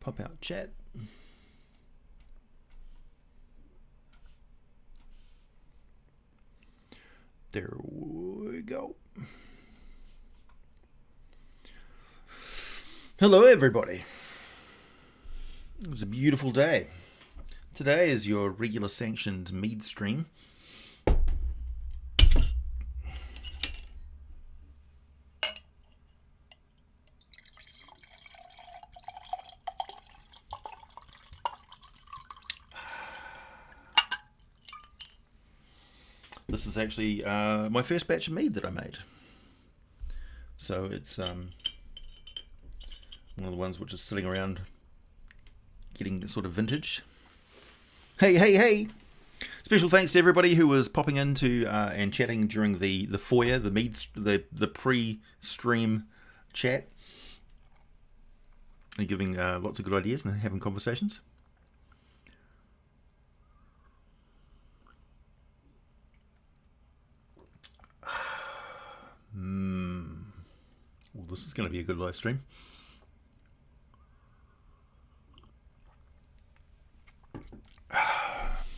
Pop out chat. There we go. Hello, everybody. It's a beautiful day. Today is your regular sanctioned mead stream. This is actually my first batch of mead that I made. So it's one of the ones which is sitting around getting sort of vintage. Hey! Special thanks to everybody who was popping into and chatting during the foyer, the pre-stream chat, and giving lots of good ideas and having conversations. Well, this is going to be a good live stream.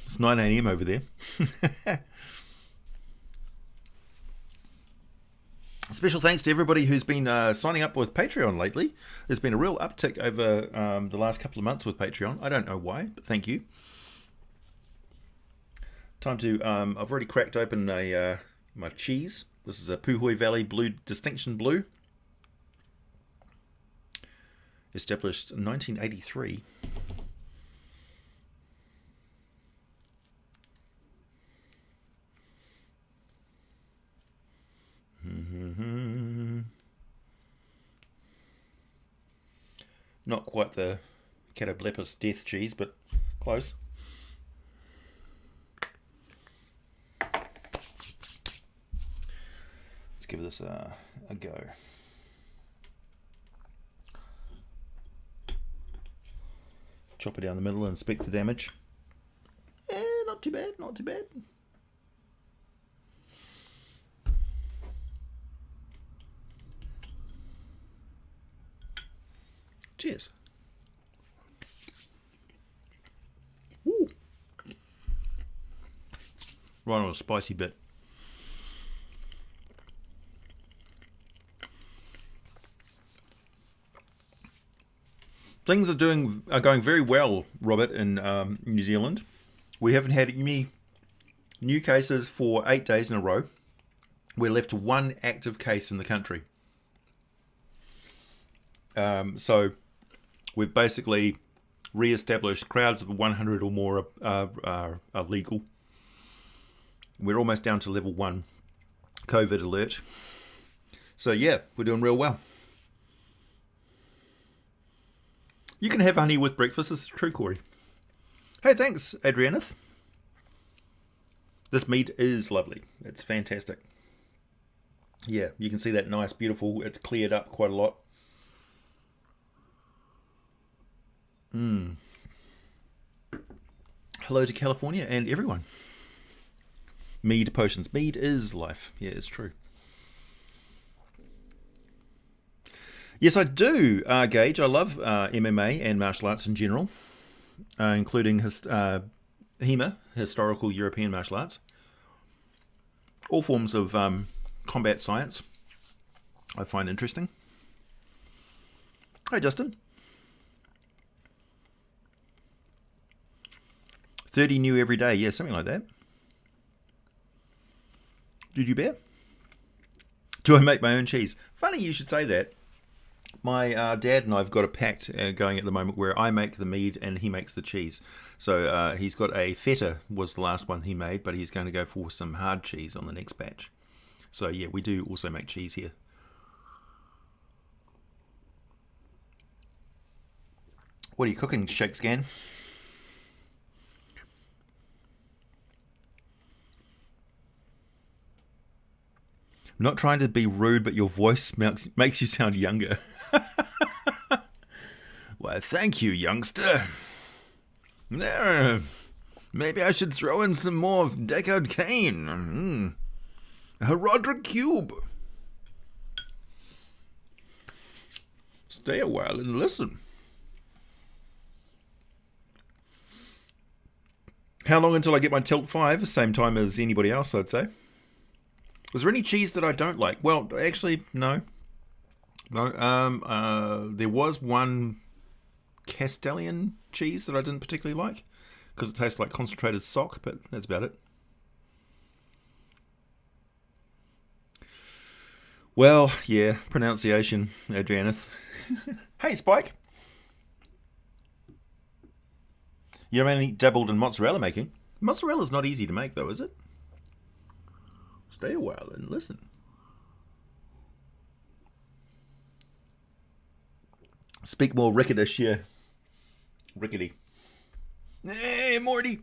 It's 9 AM over there. Special thanks to everybody who's been signing up with Patreon lately. There's been a real uptick over the last couple of months with Patreon. I don't know why, but thank you. Time to... I've already cracked open my cheese. This is a Puhoi Valley Blue Distinction Blue. Established in 1983. Not quite the Catoblepus death cheese, but close. Let's give this a go. Chop it down the middle and inspect the damage. Not too bad, not too bad. Cheers. Woo. Right on a spicy bit. Things are going very well, Robert, in New Zealand. We haven't had any new cases for 8 days in a row. We're left to one active case in the country. So we've basically re-established crowds of 100 or more are legal. We're almost down to level 1 COVID alert. So yeah, we're doing real well. You can have honey with breakfast. This is true, Corey. Hey, thanks, Adrianeth. This meat is lovely. It's fantastic. Yeah, you can see that nice, beautiful. It's cleared up quite a lot. Hello to California and everyone. Mead potions. Mead is life. Yeah, it's true. Yes, I do, Gage. I love MMA and martial arts in general, including HEMA, historical European martial arts. All forms of combat science I find interesting. Hi, Justin. 30 new every day. Yeah, something like that. Did you bear? Do I make my own cheese? Funny you should say that. My dad and I have got a pact going at the moment where I make the mead and he makes the cheese. So he's got a feta was the last one he made, but he's going to go for some hard cheese on the next batch. So yeah, we do also make cheese here. What are you cooking, Shakescan? I'm not trying to be rude, but your voice makes you sound younger. Why, thank you, youngster. There, maybe I should throw in some more Deckard Cain. A Roderick Cube. Stay a while and listen. How long until I get my Tilt 5? Same time as anybody else, I'd say. Was there any cheese that I don't like? Well, actually, no. No. There was one Castilian cheese that I didn't particularly like because it tastes like concentrated sock, but that's about it. Well, yeah, pronunciation, Adrianeth. Hey, Spike. You only dabbled in mozzarella making. Mozzarella's not easy to make, though, is it? Stay a while and listen. Speak more ricketish, yeah. Rickety. Hey, Morty.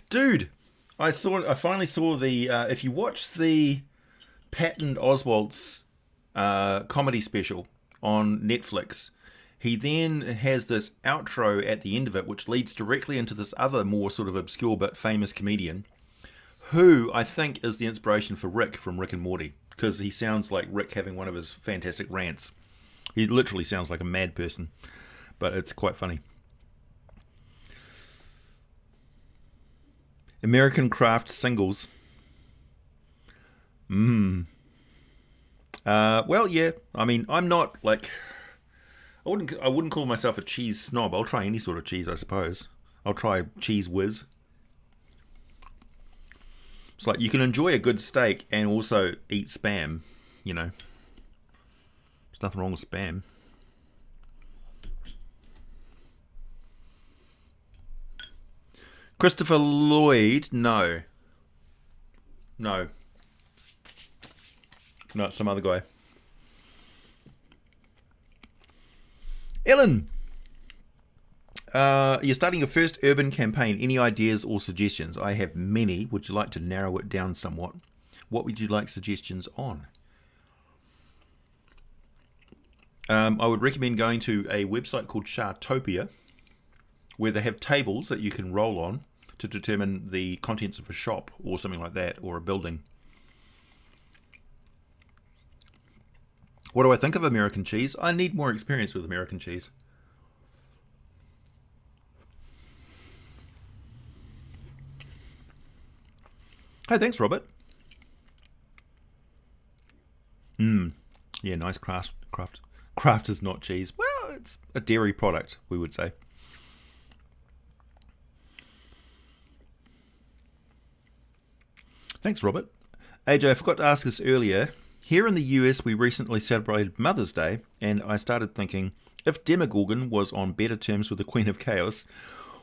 Dude, I finally saw the... if you watch the Patton Oswalt's comedy special on Netflix... He then has this outro at the end of it, which leads directly into this other more sort of obscure but famous comedian, who I think is the inspiration for Rick from Rick and Morty, because he sounds like Rick having one of his fantastic rants. He literally sounds like a mad person, but it's quite funny. American craft singles. Well, yeah. I mean, I'm not like... I wouldn't call myself a cheese snob. I'll try any sort of cheese, I suppose. I'll try cheese whiz. It's like you can enjoy a good steak and also eat Spam, you know. There's nothing wrong with Spam. Christopher Lloyd, no. No. No, it's some other guy. Ellen, you're starting your first urban campaign. Any ideas or suggestions? I have many. Would you like to narrow it down somewhat? What would you like suggestions on? I would recommend going to a website called Chartopia, where they have tables that you can roll on to determine the contents of a shop or something like that, or a building. What do I think of American cheese? I need more experience with American cheese. Hey, thanks, Robert. Yeah, nice craft. Craft is not cheese. Well, it's a dairy product, we would say. Thanks, Robert. AJ, I forgot to ask this earlier. Here in the US, we recently celebrated Mother's Day, and I started thinking, if Demogorgon was on better terms with the Queen of Chaos,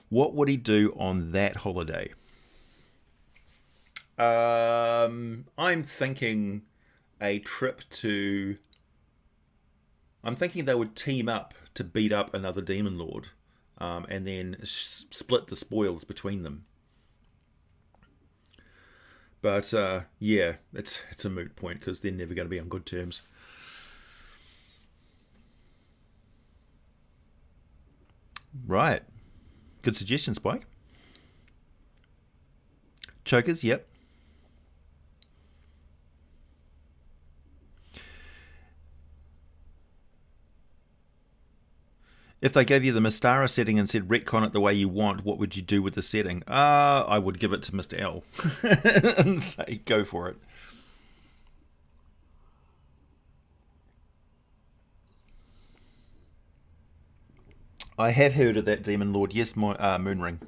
what would he do on that holiday? I'm thinking a trip to... I'm thinking they would team up to beat up another Demon Lord, and then split the spoils between them. But, yeah, it's a moot point because they're never going to be on good terms. Right. Good suggestion, Spike. Chokers, yep. If they gave you the Mystara setting and said retcon it the way you want, what would you do with the setting? I would give it to Mr. L and say, go for it. I have heard of that Demon Lord. Yes, my Moonring.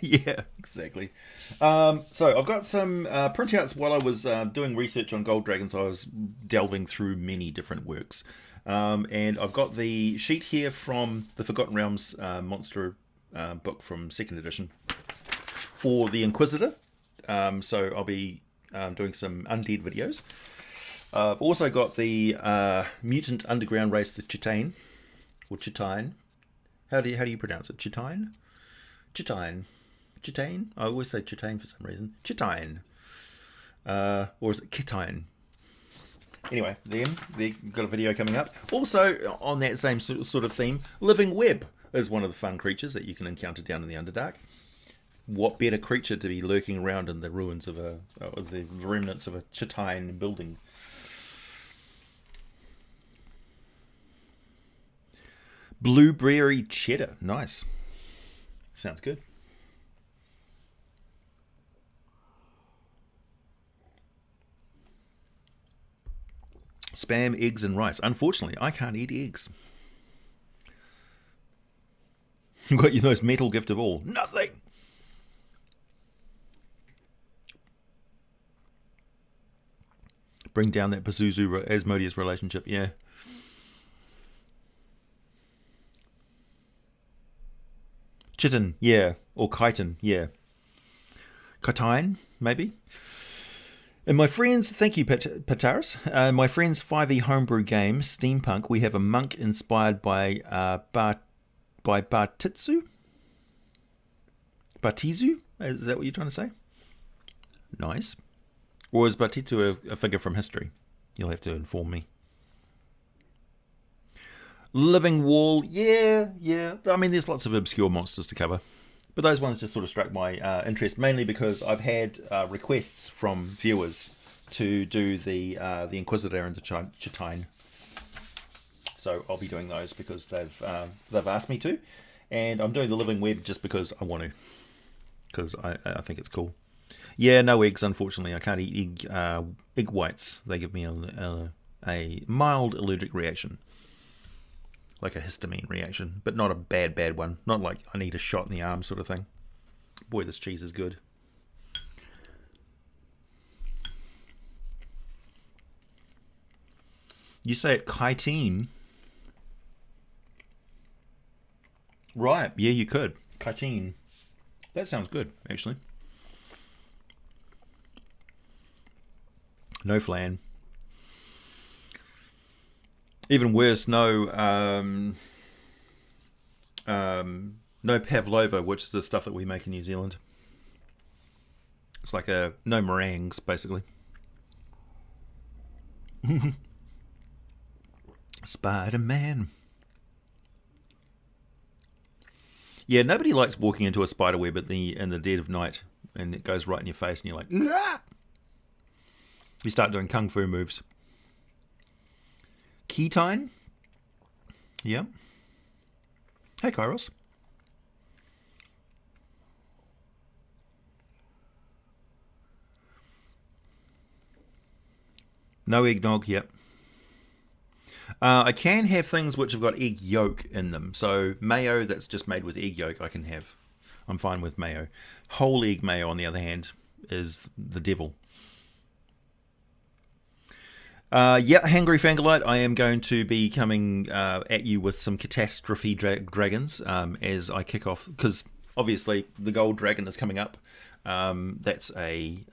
Yeah, exactly. So I've got some printouts while I was doing research on Gold Dragons. I was delving through many different works. And I've got the sheet here from the Forgotten Realms monster book from 2nd edition for the Inquisitor. So I'll be doing some undead videos. I've also got the mutant underground race, the Chitane, or Chitine. How do you pronounce it? Chitine? Chitine. Chitane? I always say Chitane for some reason. Chitine. Or is it Kitine? Anyway, they've got a video coming up. Also, on that same sort of theme, Living Web is one of the fun creatures that you can encounter down in the Underdark. What better creature to be lurking around in the ruins of the remnants of a Chitine building? Blueberry cheddar. Nice. Sounds good. Spam, eggs, and rice. Unfortunately, I can't eat eggs. You've got your most metal gift of all. Nothing! Bring down that Pazuzu Asmodeus relationship, yeah. Chitin, yeah. Or chitin, yeah. Chitine, maybe? And my friends, thank you, Pataris. My friend's 5e homebrew game, Steampunk, we have a monk inspired by Bartitsu? Batizu? Is that what you're trying to say? Nice. Or is Batitu a figure from history? You'll have to inform me. Living Wall, yeah. I mean, there's lots of obscure monsters to cover. But those ones just sort of struck my interest, mainly because I've had requests from viewers to do the Inquisitor and the Chitine. So I'll be doing those because they've asked me to. And I'm doing the Living Web just because I want to. Because I think it's cool. Yeah, no eggs, unfortunately. I can't eat egg whites. They give me a mild allergic reaction. Like a histamine reaction, but not a bad one. Not like I need a shot in the arm sort of thing. Boy, this cheese is good. You say it chitin. Right, yeah, you could. Chitin. That sounds good, actually. No flan. Even worse, no pavlova, which is the stuff that we make in New Zealand. It's like no meringues, basically. Spider-Man. Yeah, nobody likes walking into a spider web in the dead of night, and it goes right in your face, and you're like, ah! You start doing kung fu moves. Ketine? Yeah. Hey, Kollros. No eggnog, yep. I can have things which have got egg yolk in them. So mayo that's just made with egg yolk I can have. I'm fine with mayo. Whole egg mayo, on the other hand, is the devil. Yeah, Hungry Fangolite, I am going to be coming at you with some catastrophe dragons as I kick off, because obviously the gold dragon is coming up. That's a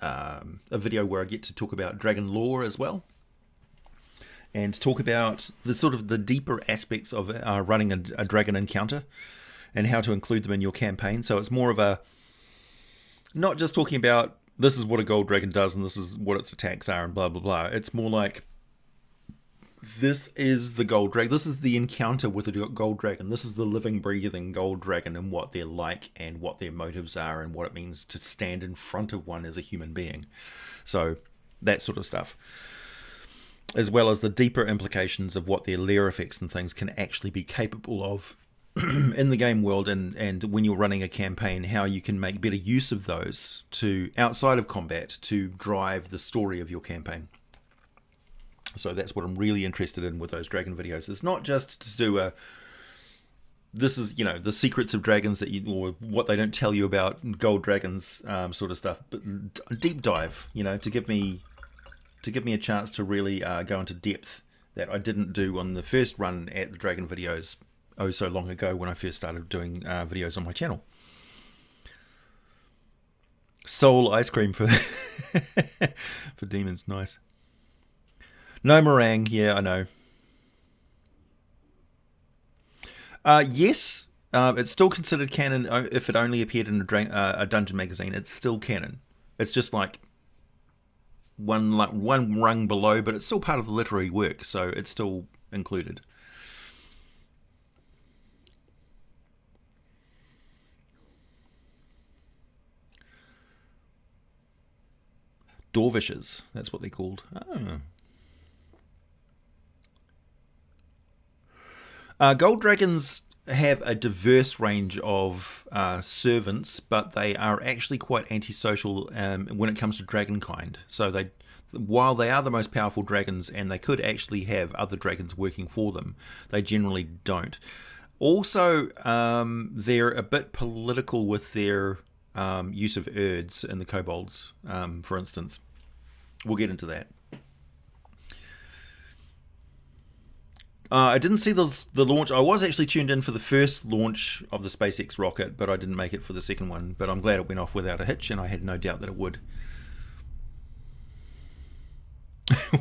video where I get to talk about dragon lore as well, and talk about the sort of the deeper aspects of running a dragon encounter and how to include them in your campaign. So it's more of a, not just talking about this is what a gold dragon does and this is what its attacks are and blah blah blah. It's more like, this is the gold dragon, this is the encounter with a gold dragon, this is the living breathing gold dragon and what they're like and what their motives are and what it means to stand in front of one as a human being. So that sort of stuff, as well as the deeper implications of what their lair effects and things can actually be capable of in the game world, and when you're running a campaign, how you can make better use of those to, outside of combat, to drive the story of your campaign. So that's what I'm really interested in with those dragon videos. It's not just to do this is, the secrets of dragons that or what they don't tell you about gold dragons sort of stuff, but a deep dive, to give me a chance to really go into depth that I didn't do on the first run at the dragon videos so long ago when I first started doing videos on my channel. Soul ice cream for for demons, nice. No meringue, yeah, I know. Yes, it's still considered canon if it only appeared in a dungeon magazine. It's still canon. It's just like one rung below, but it's still part of the literary work, so it's still included. Dorvishes, that's what they're called. Gold dragons have a diverse range of servants, but they are actually quite antisocial when it comes to dragonkind. So while they are the most powerful dragons and they could actually have other dragons working for them, they generally don't. Also, they're a bit political with their use of Urds and the kobolds, for instance. We'll get into that. I didn't see the launch. I was actually tuned in for the first launch of the SpaceX rocket, but I didn't make it for the second one. But I'm glad it went off without a hitch, and I had no doubt that it would.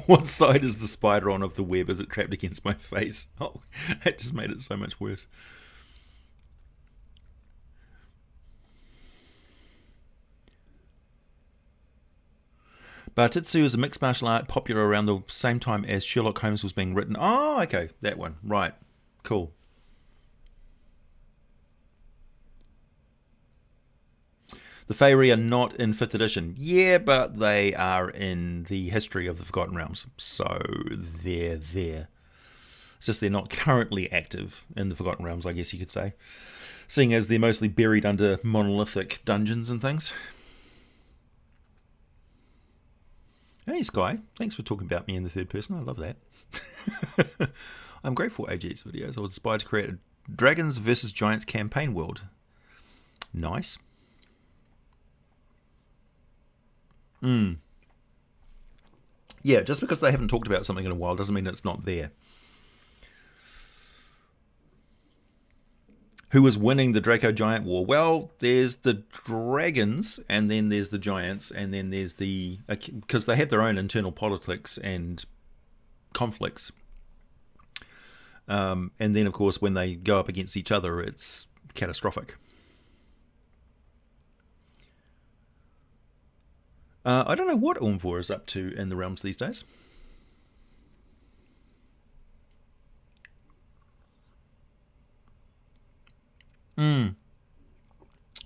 What side is the spider on of the web? Is it trapped against my face? Oh, that just made it so much worse. Bartitsu is a mixed martial art popular around the same time as Sherlock Holmes was being written. Oh, okay, that one. Right. Cool. The Feywild are not in 5th edition. Yeah, but they are in the history of the Forgotten Realms. So they're there. It's just they're not currently active in the Forgotten Realms, I guess you could say. Seeing as they're mostly buried under monolithic dungeons and things. Hey Sky, thanks for talking about me in the third person. I love that. I'm grateful for AG's videos. I was inspired to create a Dragons vs Giants campaign world. Nice. Yeah, just because they haven't talked about something in a while doesn't mean it's not there. Who is winning the Draco Giant War? Well, there's the dragons, and then there's the giants, and then there's the... because they have their own internal politics and conflicts. And then, of course, when they go up against each other, it's catastrophic. I don't know what Umvor is up to in the realms these days.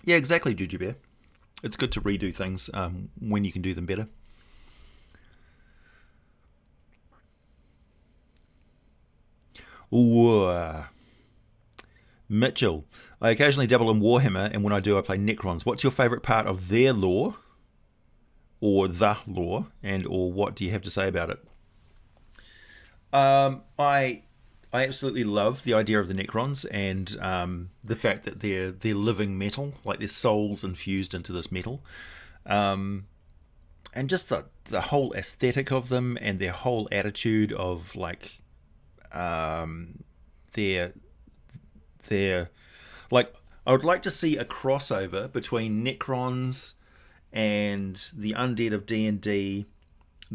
Yeah, exactly, Juju Bear. It's good to redo things when you can do them better. Ooh, Mitchell. I occasionally dabble in Warhammer, and when I do, I play Necrons. What's your favourite part of their lore, or the lore, and or what do you have to say about it? I absolutely love the idea of the Necrons and the fact that they're living metal, like their souls infused into this metal, and just the whole aesthetic of them and their whole attitude of like their like I would like to see a crossover between Necrons and the undead of D&D,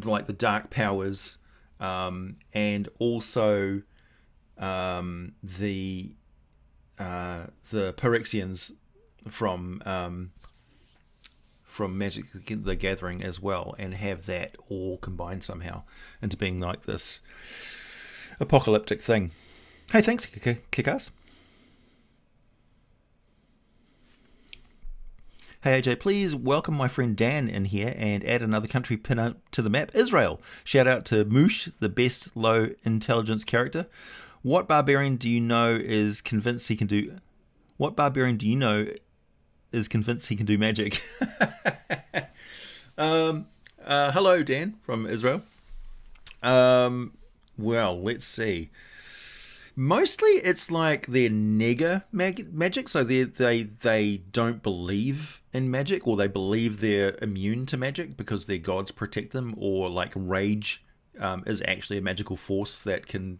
like the dark powers, and also the Phyrexians from Magic the Gathering as well, and have that all combined somehow into being like this apocalyptic thing. Hey, thanks, Kickass. Hey AJ, please welcome my friend Dan in here and add another country pin to the map, Israel. Shout out to Moosh, the best low intelligence character. What barbarian do you know is convinced he can do... What barbarian do you know is convinced he can do magic? Hello, Dan from Israel. Well, let's see. Mostly it's like they're nega magic, so they don't believe in magic, or they believe they're immune to magic because their gods protect them, or like rage is actually a magical force that can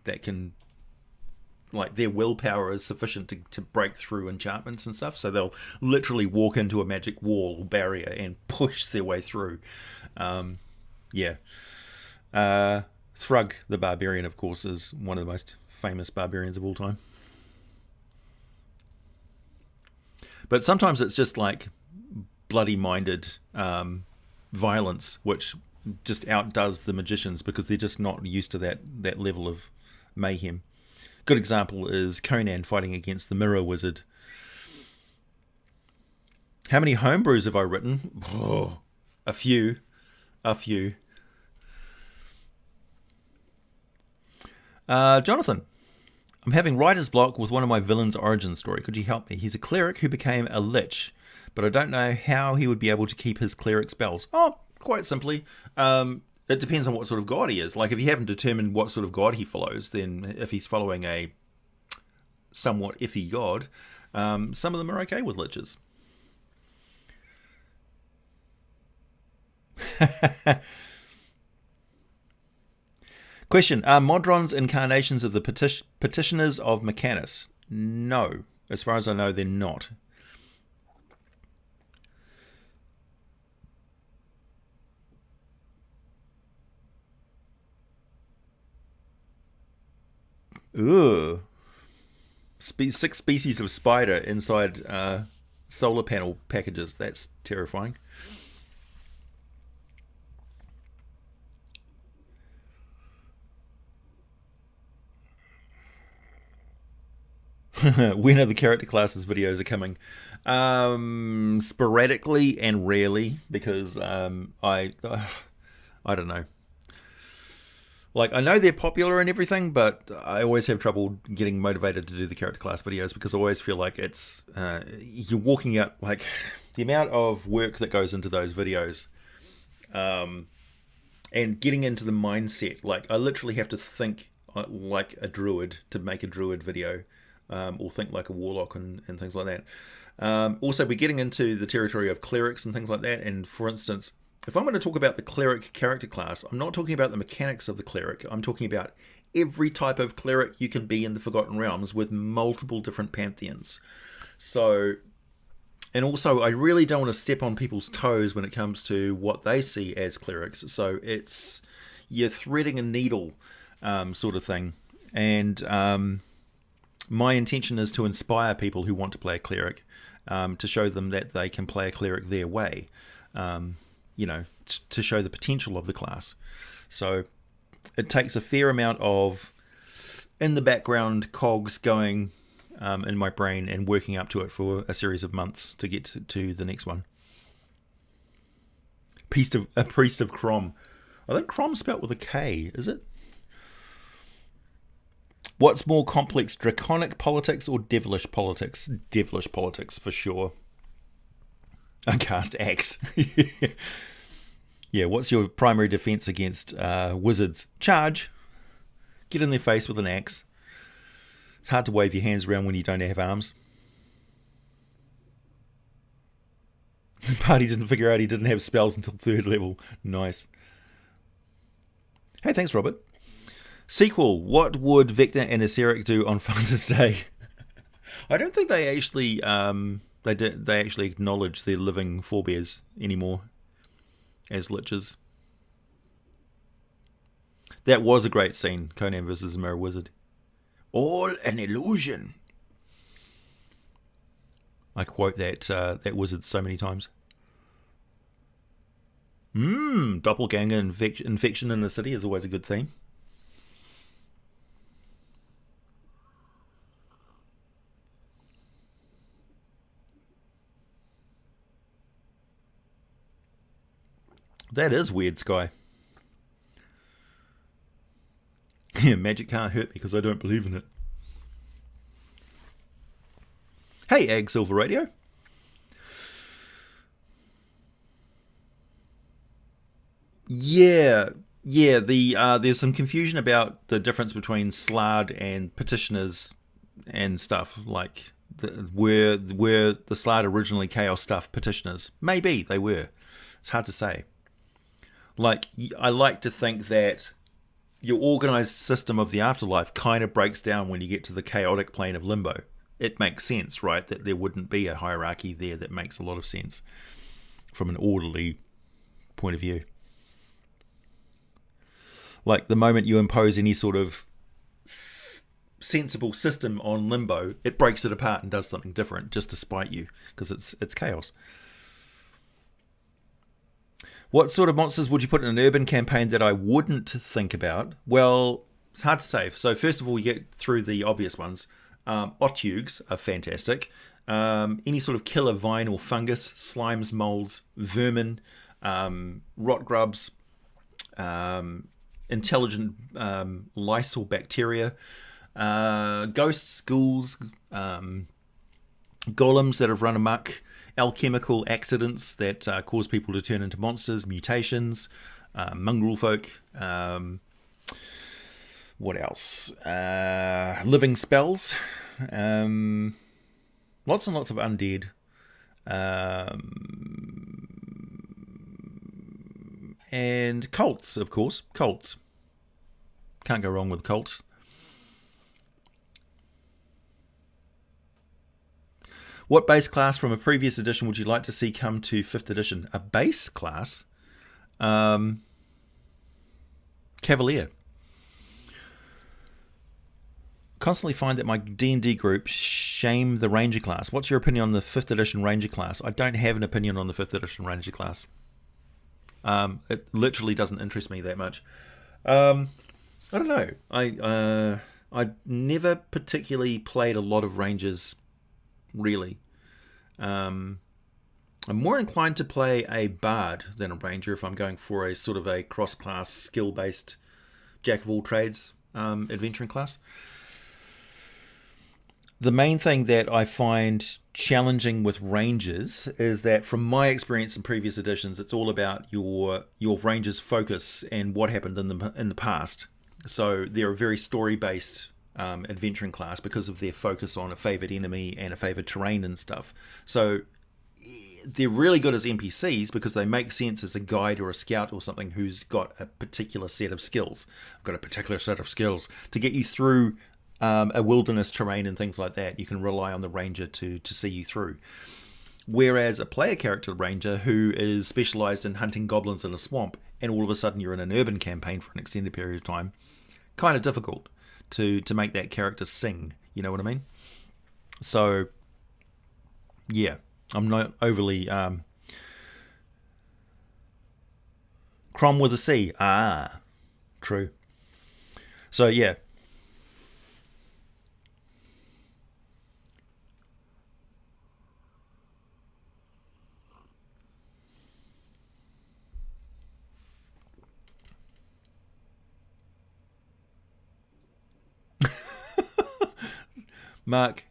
like their willpower is sufficient to break through enchantments and stuff, so they'll literally walk into a magic wall or barrier and push their way through. Yeah. Thrug the Barbarian, of course, is one of the most famous barbarians of all time. But sometimes it's just like bloody-minded violence, which just outdoes the magicians because they're just not used to that level of mayhem. Good example is Conan fighting against the Mirror Wizard. How many homebrews have I written? Oh, a few. Jonathan, I'm having writer's block with one of my villain's origin story. Could you help me? He's a cleric who became a lich, but I don't know how he would be able to keep his cleric spells. Oh, quite simply. It depends on what sort of god he is. Like, if you haven't determined what sort of god he follows, then if he's following a somewhat iffy god, some of them are okay with liches. Question, are Modrons incarnations of the petitioners of Mechanus? No. As far as I know, they're not. Ugh. 6 species of spider inside solar panel packages. That's terrifying. When are the character classes videos are coming? Sporadically and rarely, because I don't know. Like, I know they're popular and everything, but I always have trouble getting motivated to do the character class videos because I always feel like it's you're walking out, like, the amount of work that goes into those videos, and getting into the mindset. Like, I literally have to think like a druid to make a druid video. Or think like a warlock and things like that. Also, we're getting into the territory of clerics and things like that. And for instance, if I'm going to talk about the cleric character class, I'm not talking about the mechanics of the cleric. I'm talking about every type of cleric you can be in the Forgotten Realms with multiple different pantheons. So, and also, I really don't want to step on people's toes when it comes to what they see as clerics. So it's, you're threading a needle sort of thing. And my intention is to inspire people who want to play a cleric, to show them that they can play a cleric their way, to show the potential of the class. So it takes a fair amount of in the background cogs going in my brain and working up to it for a series of months to get to the next one. A priest of Crom. I think Crom's spelt with a K, is it? What's more complex, draconic politics or devilish politics? Devilish politics, for sure. I cast axe. Yeah, what's your primary defense against wizards? Charge. Get in their face with an axe. It's hard to wave your hands around when you don't have arms. The party didn't figure out he didn't have spells until 3rd level. Nice. Hey, thanks, Robert. Sequel, what would Vector and Aceric do on Father's Day? I don't think they actually they actually acknowledge their living forebears anymore as liches. That was a great scene, Conan versus Mirror Wizard. All an illusion. I quote that wizard so many times. Doppelganger infection in the city is always a good theme. That is weird, Sky. Yeah, magic can't hurt me because I don't believe in it. Hey, Ag Silver Radio. Yeah. There's some confusion about the difference between Slard and petitioners and stuff. Like, were the Slard originally Chaos stuff petitioners? Maybe they were. It's hard to say. Like, I like to think that your organized system of the afterlife kind of breaks down when you get to the chaotic plane of limbo. It makes sense, right? That there wouldn't be a hierarchy there. That makes a lot of sense from an orderly point of view. Like, the moment you impose any sort of sensible system on limbo, it breaks it apart and does something different just to spite you, because it's chaos. What sort of monsters would you put in an urban campaign that I wouldn't think about? Well, it's hard to say. So first of all, you get through the obvious ones. Otyugs are fantastic. Any sort of killer vine or fungus, slimes, molds, vermin, rot grubs, intelligent lice or bacteria, Ghosts, ghouls, golems that have run amok, alchemical accidents that cause people to turn into monsters, mutations, mongrel folk. What else? Living spells. Lots and lots of undead. And cults, of course. Cults. Can't go wrong with cults. What base class from a previous edition would you like to see come to 5th edition? A base class? Cavalier. Constantly find that my D&D group shame the Ranger class. What's your opinion on the 5th edition Ranger class? I don't have an opinion on the 5th edition Ranger class. It literally doesn't interest me that much. I don't know. I never particularly played a lot of Rangers, really. I'm more inclined to play a Bard than a Ranger if I'm going for a sort of a cross-class, skill-based, jack-of-all-trades adventuring class. The main thing that I find challenging with Rangers is that from my experience in previous editions, it's all about your Ranger's focus and what happened in the past. So they're a very story-based adventuring class because of their focus on a favoured enemy and a favoured terrain and stuff. So they're really good as NPCs because they make sense as a guide or a scout or something who's got a particular set of skills. I've got a particular set of skills to get you through a wilderness terrain and things like that. You can rely on the Ranger to see you through. Whereas a player character Ranger who is specialised in hunting goblins in a swamp and all of a sudden you're in an urban campaign for an extended period of time, kind of difficult to make that character sing. You know what I mean? So, yeah, I'm not overly... Crom with a C. Ah, true. So, yeah. Mark,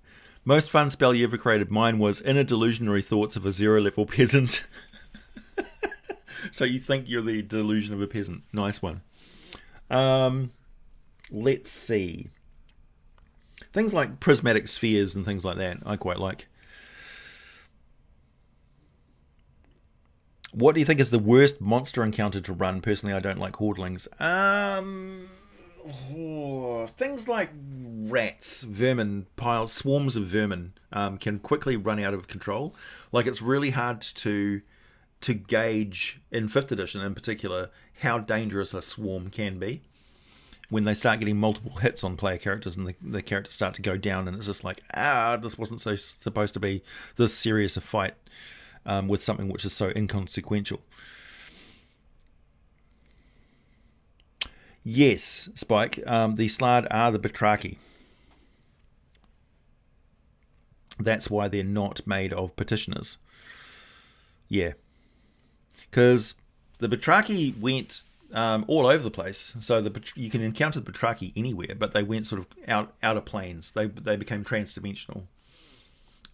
most fun spell you ever created. Mine was Inner Delusionary Thoughts of a 0-level Peasant. So you think you're the delusion of a peasant. Nice one. Let's see. Things like prismatic spheres and things like that, I quite like. What do you think is the worst monster encounter to run? Personally, I don't like hordlings. Things like rats, vermin, piles, swarms of vermin can quickly run out of control. Like, it's really hard to gauge, in 5th edition in particular, how dangerous a swarm can be. When they start getting multiple hits on player characters and the characters start to go down, and it's just like, this wasn't supposed to be this serious a fight with something which is so inconsequential. Yes, Spike, the Slard are the Batraki. That's why they're not made of petitioners. Yeah. Because the Batraki went all over the place. So you can encounter the Batraki anywhere, but they went sort of outer planes. They became trans-dimensional.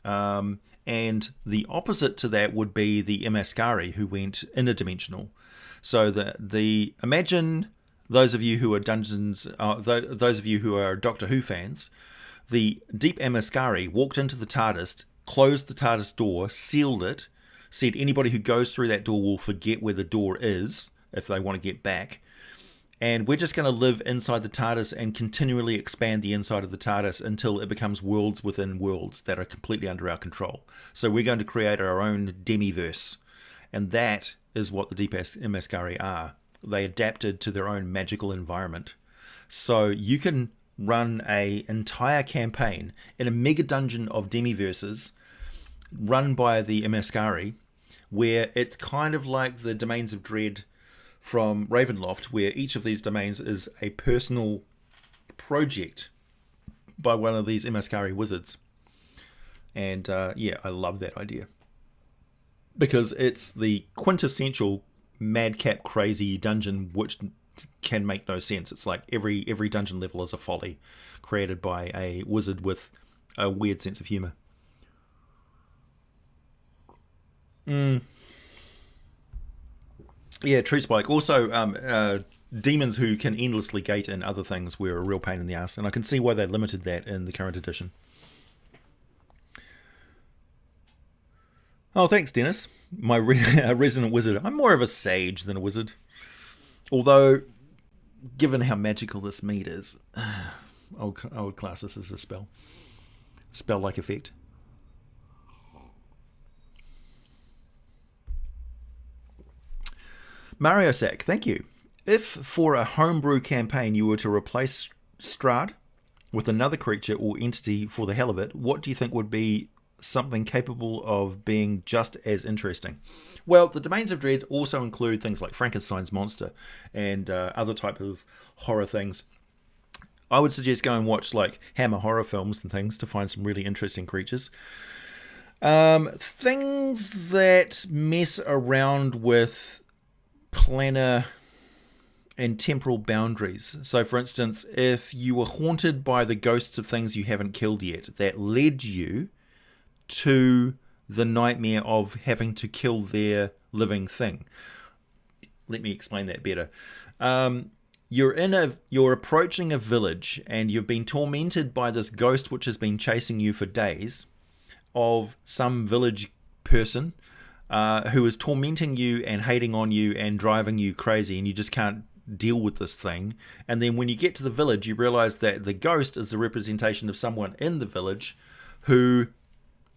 And the opposite to that would be the Imaskari, who went interdimensional. So imagine those of you who are those of you who are Doctor Who fans, the Deep Imaskari walked into the TARDIS, closed the TARDIS door, sealed it, said anybody who goes through that door will forget where the door is if they want to get back. And we're just going to live inside the TARDIS and continually expand the inside of the TARDIS until it becomes worlds within worlds that are completely under our control. So we're going to create our own demiverse. And that is what the Deep Imaskari are. They adapted to their own magical environment. So you can run an entire campaign in a mega dungeon of demiverses run by the Imaskari, where it's kind of like the Domains of Dread from Ravenloft, where each of these domains is a personal project by one of these Imaskari wizards. And I love that idea. Because it's the quintessential madcap crazy dungeon which can make no sense. It's like every dungeon level is a folly created by a wizard with a weird sense of humour. Yeah, true, Spike. Also, demons who can endlessly gate in other things were a real pain in the ass, and I can see why they limited that in the current edition. Oh, thanks, Dennis. My resident wizard. I'm more of a sage than a wizard. Although, given how magical this mead is, I would class this as a spell. Spell-like effect. Mario Sack, thank you. If for a homebrew campaign you were to replace Strahd with another creature or entity for the hell of it, what do you think would be something capable of being just as interesting? Well, the Domains of Dread also include things like Frankenstein's monster and other type of horror things. I would suggest go and watch like Hammer horror films and things to find some really interesting creatures. Things that mess around with planar and temporal boundaries. So, for instance, if you were haunted by the ghosts of things you haven't killed yet, that led you to the nightmare of having to kill their living thing. Let me explain that better. You're approaching a village and you've been tormented by this ghost which has been chasing you for days of some village person who is tormenting you and hating on you and driving you crazy, and you just can't deal with this thing. And then when you get to the village, you realize that the ghost is the representation of someone in the village who,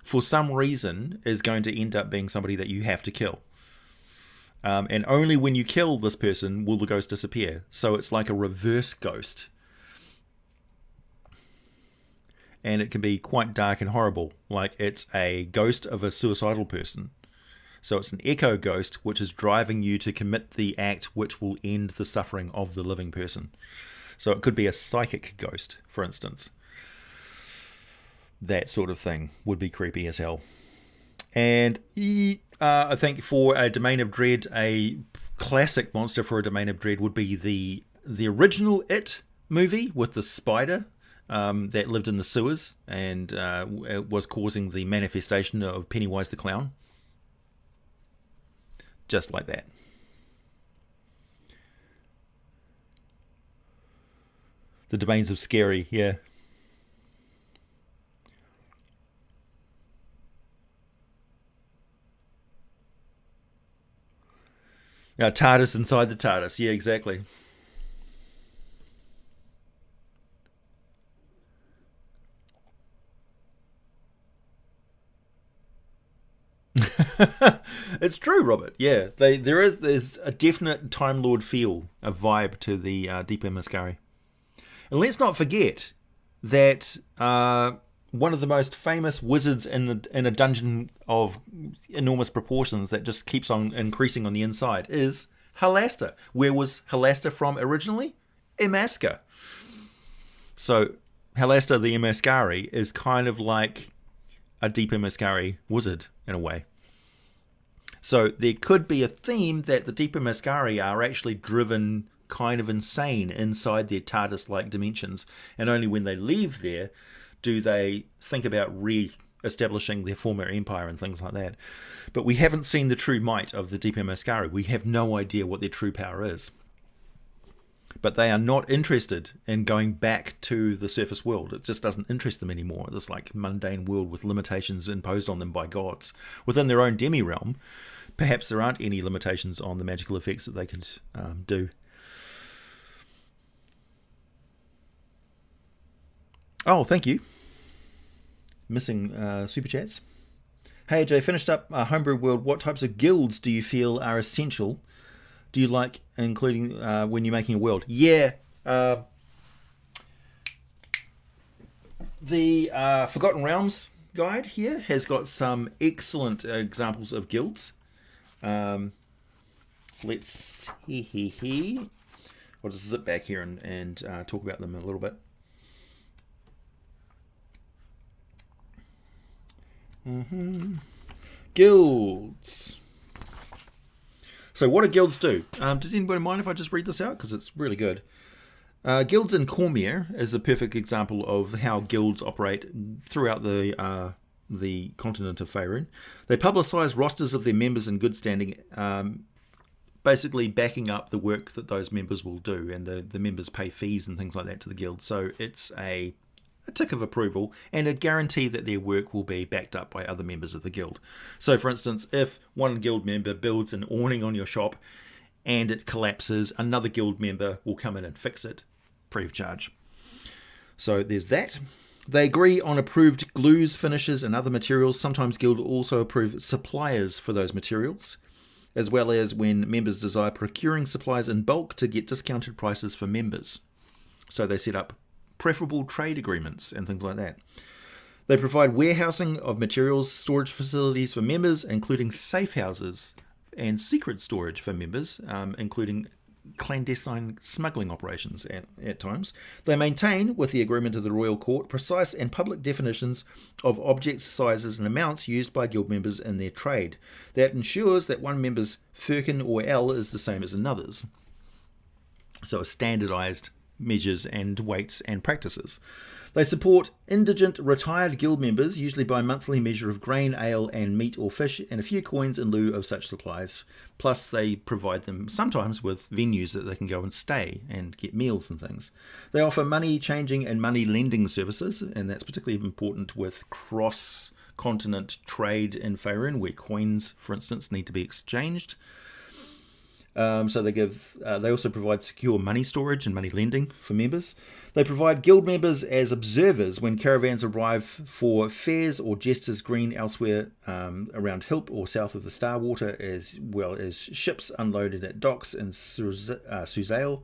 for some reason, is going to end up being somebody that you have to kill. And only when you kill this person will the ghost disappear. So it's like a reverse ghost. And it can be quite dark and horrible. Like it's a ghost of a suicidal person. So it's an echo ghost which is driving you to commit the act which will end the suffering of the living person. So it could be a psychic ghost, for instance. That sort of thing would be creepy as hell. And I think for a Domain of Dread, a classic monster for a Domain of Dread would be the original It movie with the spider that lived in the sewers and it was causing the manifestation of Pennywise the Clown. Just like that. The Domains of Scary, yeah. TARDIS inside the TARDIS. Yeah, exactly. It's true, Robert. Yeah, there's a definite Time Lord feel, a vibe to the Deeper Mascari. And let's not forget that one of the most famous wizards in a dungeon of enormous proportions that just keeps on increasing on the inside is Halaster. Where was Halaster from originally? Imaska. So Halaster the Imaskari is kind of like a Deep Imaskari wizard in a way. So there could be a theme that the Deep Imaskari are actually driven kind of insane inside their TARDIS-like dimensions, and only when they leave there do they think about re-establishing their former empire and things like that. But we haven't seen the true might of the Deep Mascari. We have no idea what their true power is. But they are not interested in going back to the surface world. It just doesn't interest them anymore. This like mundane world with limitations imposed on them by gods. Within their own demi-realm, perhaps there aren't any limitations on the magical effects that they could do. Oh, thank you. Missing super chats. Hey Jay, finished up Homebrew World. What types of guilds do you feel are essential? Do you like including when you're making a world? Yeah. The Forgotten Realms guide here has got some excellent examples of guilds. Let's see. I'll just zip back here and talk about them a little bit. Guilds. So what do guilds do? Does anybody mind if I just read this out? Because it's really good. Guilds in Cormier is a perfect example of how guilds operate throughout the continent of Faerun. They publicise rosters of their members in good standing, basically backing up the work that those members will do, and the members pay fees and things like that to the guild. So it's a tick of approval and a guarantee that their work will be backed up by other members of the guild. So for instance, if one guild member builds an awning on your shop and it collapses, another guild member will come in and fix it free of charge. So there's that. They agree on approved glues, finishes and other materials. Sometimes guild also approve suppliers for those materials, as well as when members desire procuring supplies in bulk to get discounted prices for members. So they set up preferable trade agreements and things like that. They provide warehousing of materials, storage facilities for members, including safe houses, and secret storage for members, including clandestine smuggling operations at times. They maintain, with the agreement of the Royal Court, precise and public definitions of objects, sizes and amounts used by guild members in their trade. That ensures that one member's firkin or ell is the same as another's. So a standardised measures and weights and practices. They support indigent retired guild members, usually by a monthly measure of grain, ale and meat or fish, and a few coins in lieu of such supplies. Plus they provide them sometimes with venues that they can go and stay and get meals and things. They offer money changing and money lending services, and that's particularly important with cross-continent trade in Faerun, where coins, for instance, need to be exchanged. So they also provide secure money storage and money lending for members. They provide guild members as observers when caravans arrive for fairs or jesters green elsewhere around Hilp or south of the Starwater, as well as ships unloaded at docks in Surreal.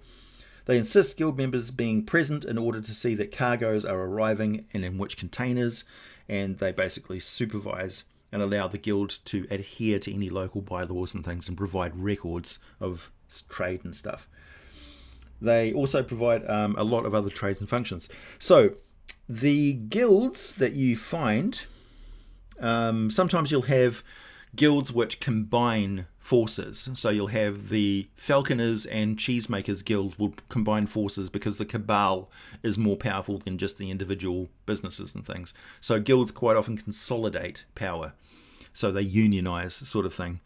They insist guild members being present in order to see that cargoes are arriving and in which containers, and they basically supervise and allow the guild to adhere to any local bylaws and things and provide records of trade and stuff. They also provide a lot of other trades and functions. So the guilds that you find, sometimes you'll have guilds which combine forces. So you'll have the Falconers and Cheesemakers Guild will combine forces because the cabal is more powerful than just the individual businesses and things. So guilds quite often consolidate power. So they unionize, sort of thing.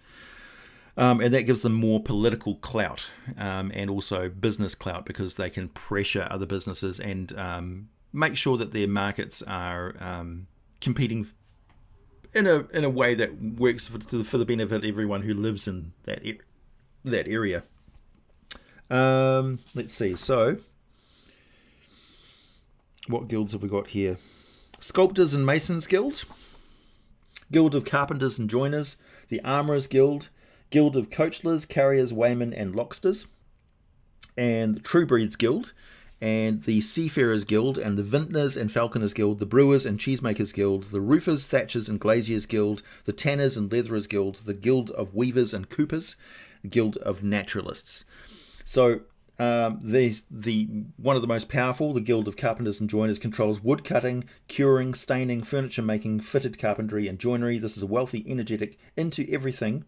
And that gives them more political clout and also business clout, because they can pressure other businesses and make sure that their markets are competing in a way that works for the benefit of everyone who lives in that area. Let's see. So, what guilds have we got here? Sculptors and Masons Guild, Guild of Carpenters and Joiners, the Armourers Guild, Guild of Coachlers, Carriers, Waymen and Locksters, and the True Breeds Guild, and the Seafarers Guild, and the Vintners and Falconers Guild, the Brewers and Cheesemakers Guild, the Roofers, Thatchers and Glaziers Guild, the Tanners and Leatherers Guild, the Guild of Weavers and Coopers, the Guild of Naturalists. So one of the most powerful, the Guild of Carpenters and Joiners, controls wood cutting, curing, staining, furniture making, fitted carpentry and joinery. This is a wealthy, energetic, into everything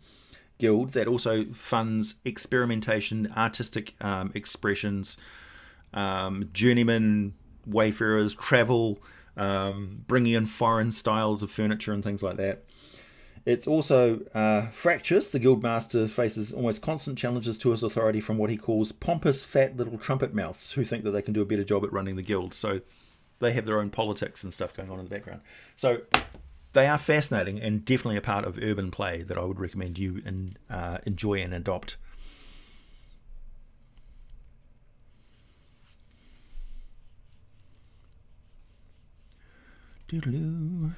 guild that also funds experimentation, artistic expressions, journeymen, wayfarers, travel, bringing in foreign styles of furniture and things like that. It's also fractious. The guildmaster faces almost constant challenges to his authority from what he calls pompous, fat little trumpet mouths who think that they can do a better job at running the guild. So they have their own politics and stuff going on in the background. So they are fascinating and definitely a part of urban play that I would recommend you enjoy and adopt. Doodaloo.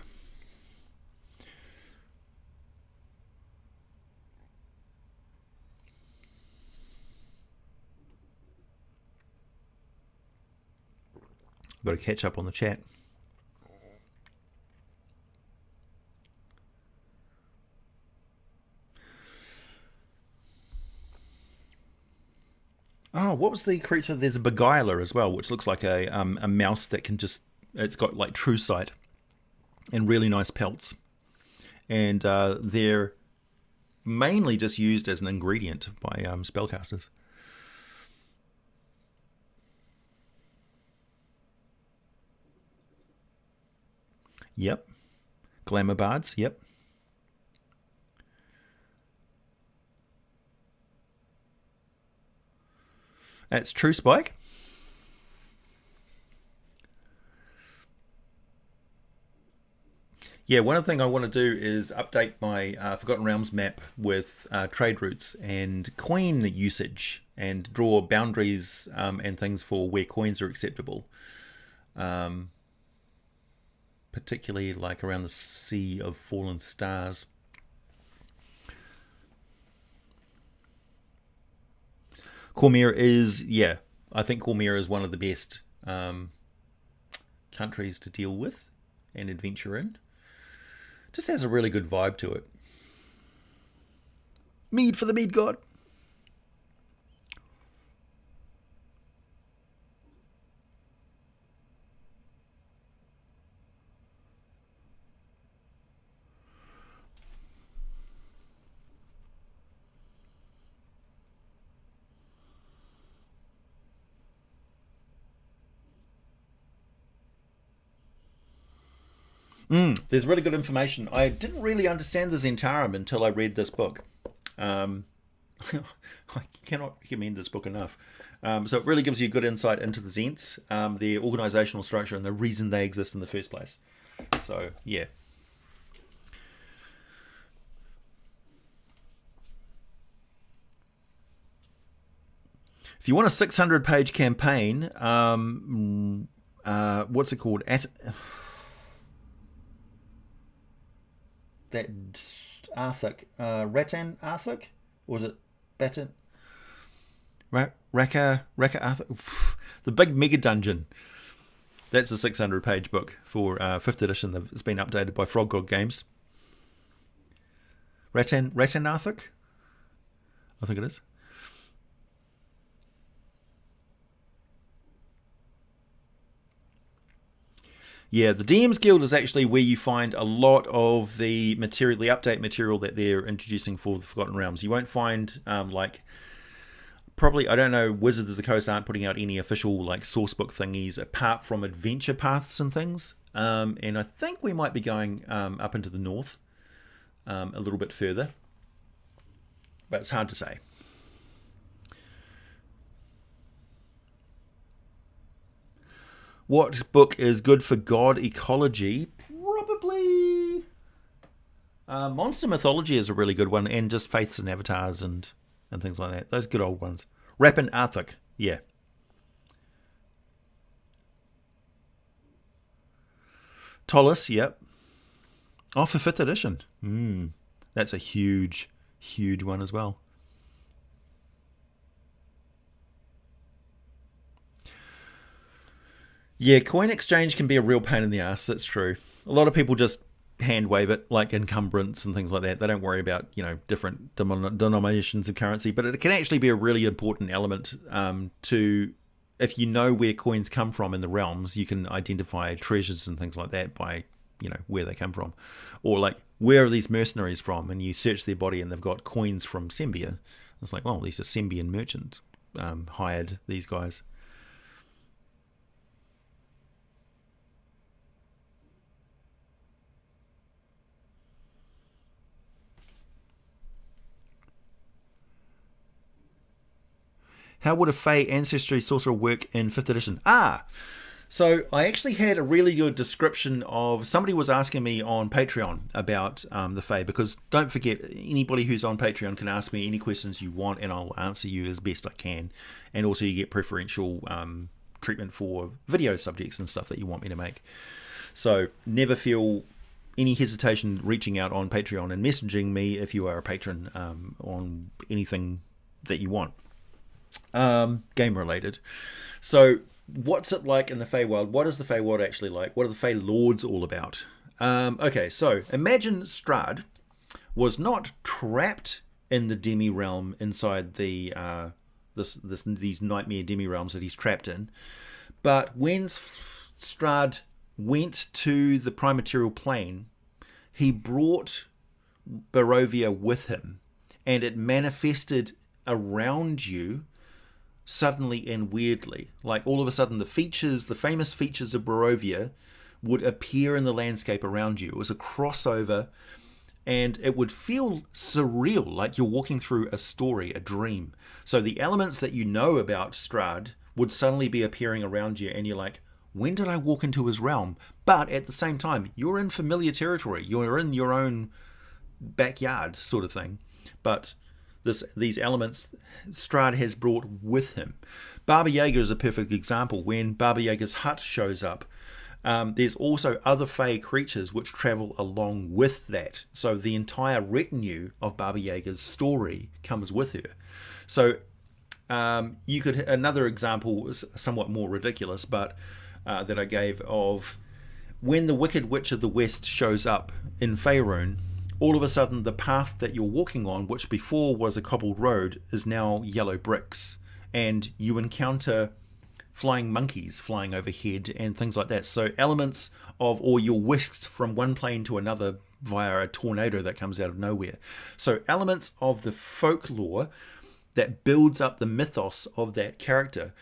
Got to catch up on the chat. Oh, what was the creature? There's a beguiler as well, which looks like a mouse that can just... It's got like true sight and really nice pelts. And they're mainly just used as an ingredient by spellcasters. Yep. Glamour bards, yep. That's true, Spike. Yeah, one other thing I want to do is update my Forgotten Realms map with trade routes and coin usage and draw boundaries and things for where coins are acceptable. Particularly like around the Sea of Fallen Stars. Cormyr is, yeah, I think Cormyr is one of the best countries to deal with and adventure in. Just has a really good vibe to it. Mead for the mead god. There's really good information. I didn't really understand the Zentarum until I read this book. I cannot recommend this book enough. So it really gives you good insight into the Zents, their organizational structure, and the reason they exist in the first place. So, yeah. If you want a 600-page campaign, what's it called? That Arthur, Rattan Arthur, or was it Batten? Raka Arthur, the big mega dungeon. That's a 600-page book for 5th edition. It's been updated by Frog God Games. Rattan Arthur, I think it is. Yeah, the DM's Guild is actually where you find a lot of the material, the update material that they're introducing for the Forgotten Realms. You won't find probably, I don't know, Wizards of the Coast aren't putting out any official like sourcebook thingies apart from adventure paths and things. And I think we might be going up into the north a little bit further, but it's hard to say. What book is good for god ecology? Probably Monster Mythology is a really good one, and just Faiths and Avatars and things like that. Those good old ones. Rappin' Arthur, yeah. Tollis, yep. Oh, for 5th edition. That's a huge, huge one as well. Yeah, coin exchange can be a real pain in the ass. That's true. A lot of people just hand wave it, like encumbrance and things like that. They don't worry about different denominations of currency, but it can actually be a really important element to, if you know where coins come from in the realms, you can identify treasures and things like that by where they come from, or like where are these mercenaries from, and you search their body and they've got coins from Sembia. It's like, well, these are Sembian merchants hired these guys. How would a Fey Ancestry Sorcerer work in 5th edition? So I actually had a really good description of, somebody was asking me on Patreon about the Fey, because don't forget, anybody who's on Patreon can ask me any questions you want and I'll answer you as best I can. And also you get preferential treatment for video subjects and stuff that you want me to make. So never feel any hesitation reaching out on Patreon and messaging me if you are a patron on anything that you want. Game related. So what's it like in the Feywild? What is the Feywild actually like? What are the Fey Lords all about? Okay, so imagine Strahd was not trapped in the demi realm inside the these nightmare demi realms that he's trapped in, but when Strahd went to the prime material plane, he brought Barovia with him, and it manifested around you suddenly and weirdly. Like all of a sudden the famous features of Barovia would appear in the landscape around you. It was a crossover, and it would feel surreal, like you're walking through a story, a dream. So the elements that you know about Strahd would suddenly be appearing around you, and you're like, when did I walk into his realm? But at the same time, you're in familiar territory. You're in your own backyard sort of thing. But these elements Strahd has brought with him. Baba Yaga is a perfect example. When Baba Yaga's hut shows up, there's also other Fey creatures which travel along with that. So the entire retinue of Baba Yaga's story comes with her. So you could, another example was somewhat more ridiculous, but that I gave of when the Wicked Witch of the West shows up in Faerun, all of a sudden the path that you're walking on, which before was a cobbled road, is now yellow bricks, and you encounter flying monkeys flying overhead and things like that. So elements of, or you're whisked from one plane to another via a tornado that comes out of nowhere. So elements of the folklore that builds up the mythos of that character,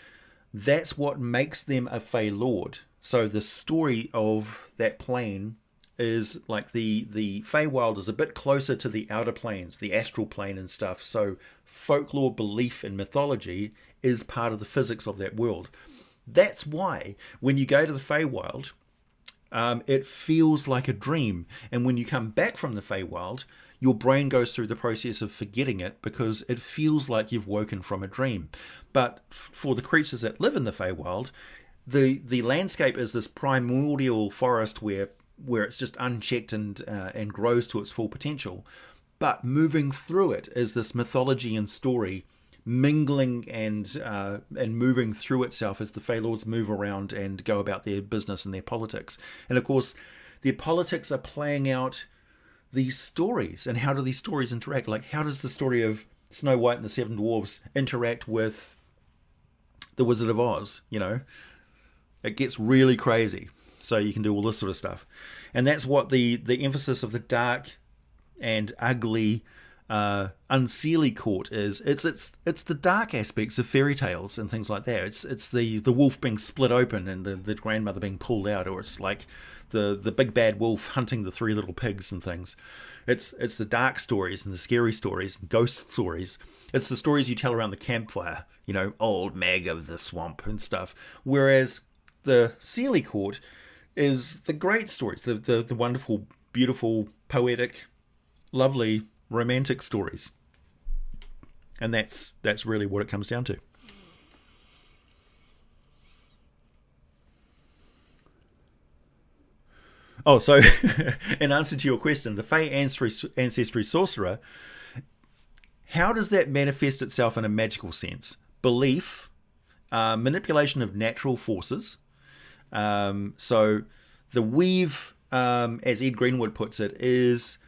that's what makes them a Fey Lord. So the story of that plane is like the Feywild is a bit closer to the outer planes, the astral plane and stuff. So folklore, belief, and mythology is part of the physics of that world. That's why when you go to the Feywild, it feels like a dream. And when you come back from the Feywild, your brain goes through the process of forgetting it because it feels like you've woken from a dream. But for the creatures that live in the Feywild, the landscape is this primordial forest where it's just unchecked and grows to its full potential. But moving through it is this mythology and story mingling and moving through itself as the Fey Lords move around and go about their business and their politics. And of course, their politics are playing out these stories. And how do these stories interact? Like, how does the story of Snow White and the Seven Dwarfs interact with the Wizard of Oz? You know, it gets really crazy. So you can do all this sort of stuff. And that's what the emphasis of the dark and ugly Unseelie court is. It's the dark aspects of fairy tales and things like that. It's the wolf being split open and the grandmother being pulled out, or it's like the big bad wolf hunting the three little pigs and things. It's the dark stories and the scary stories and ghost stories. It's the stories you tell around the campfire, you know, old Mag of the swamp and stuff. Whereas the Seelie court is the great stories, the wonderful, beautiful, poetic, lovely, romantic stories. And that's really what it comes down to. Oh, so in answer to your question, the Fey Ancestry Sorcerer, how does that manifest itself in a magical sense? Belief, manipulation of natural forces. So the weave, as Ed Greenwood puts it, is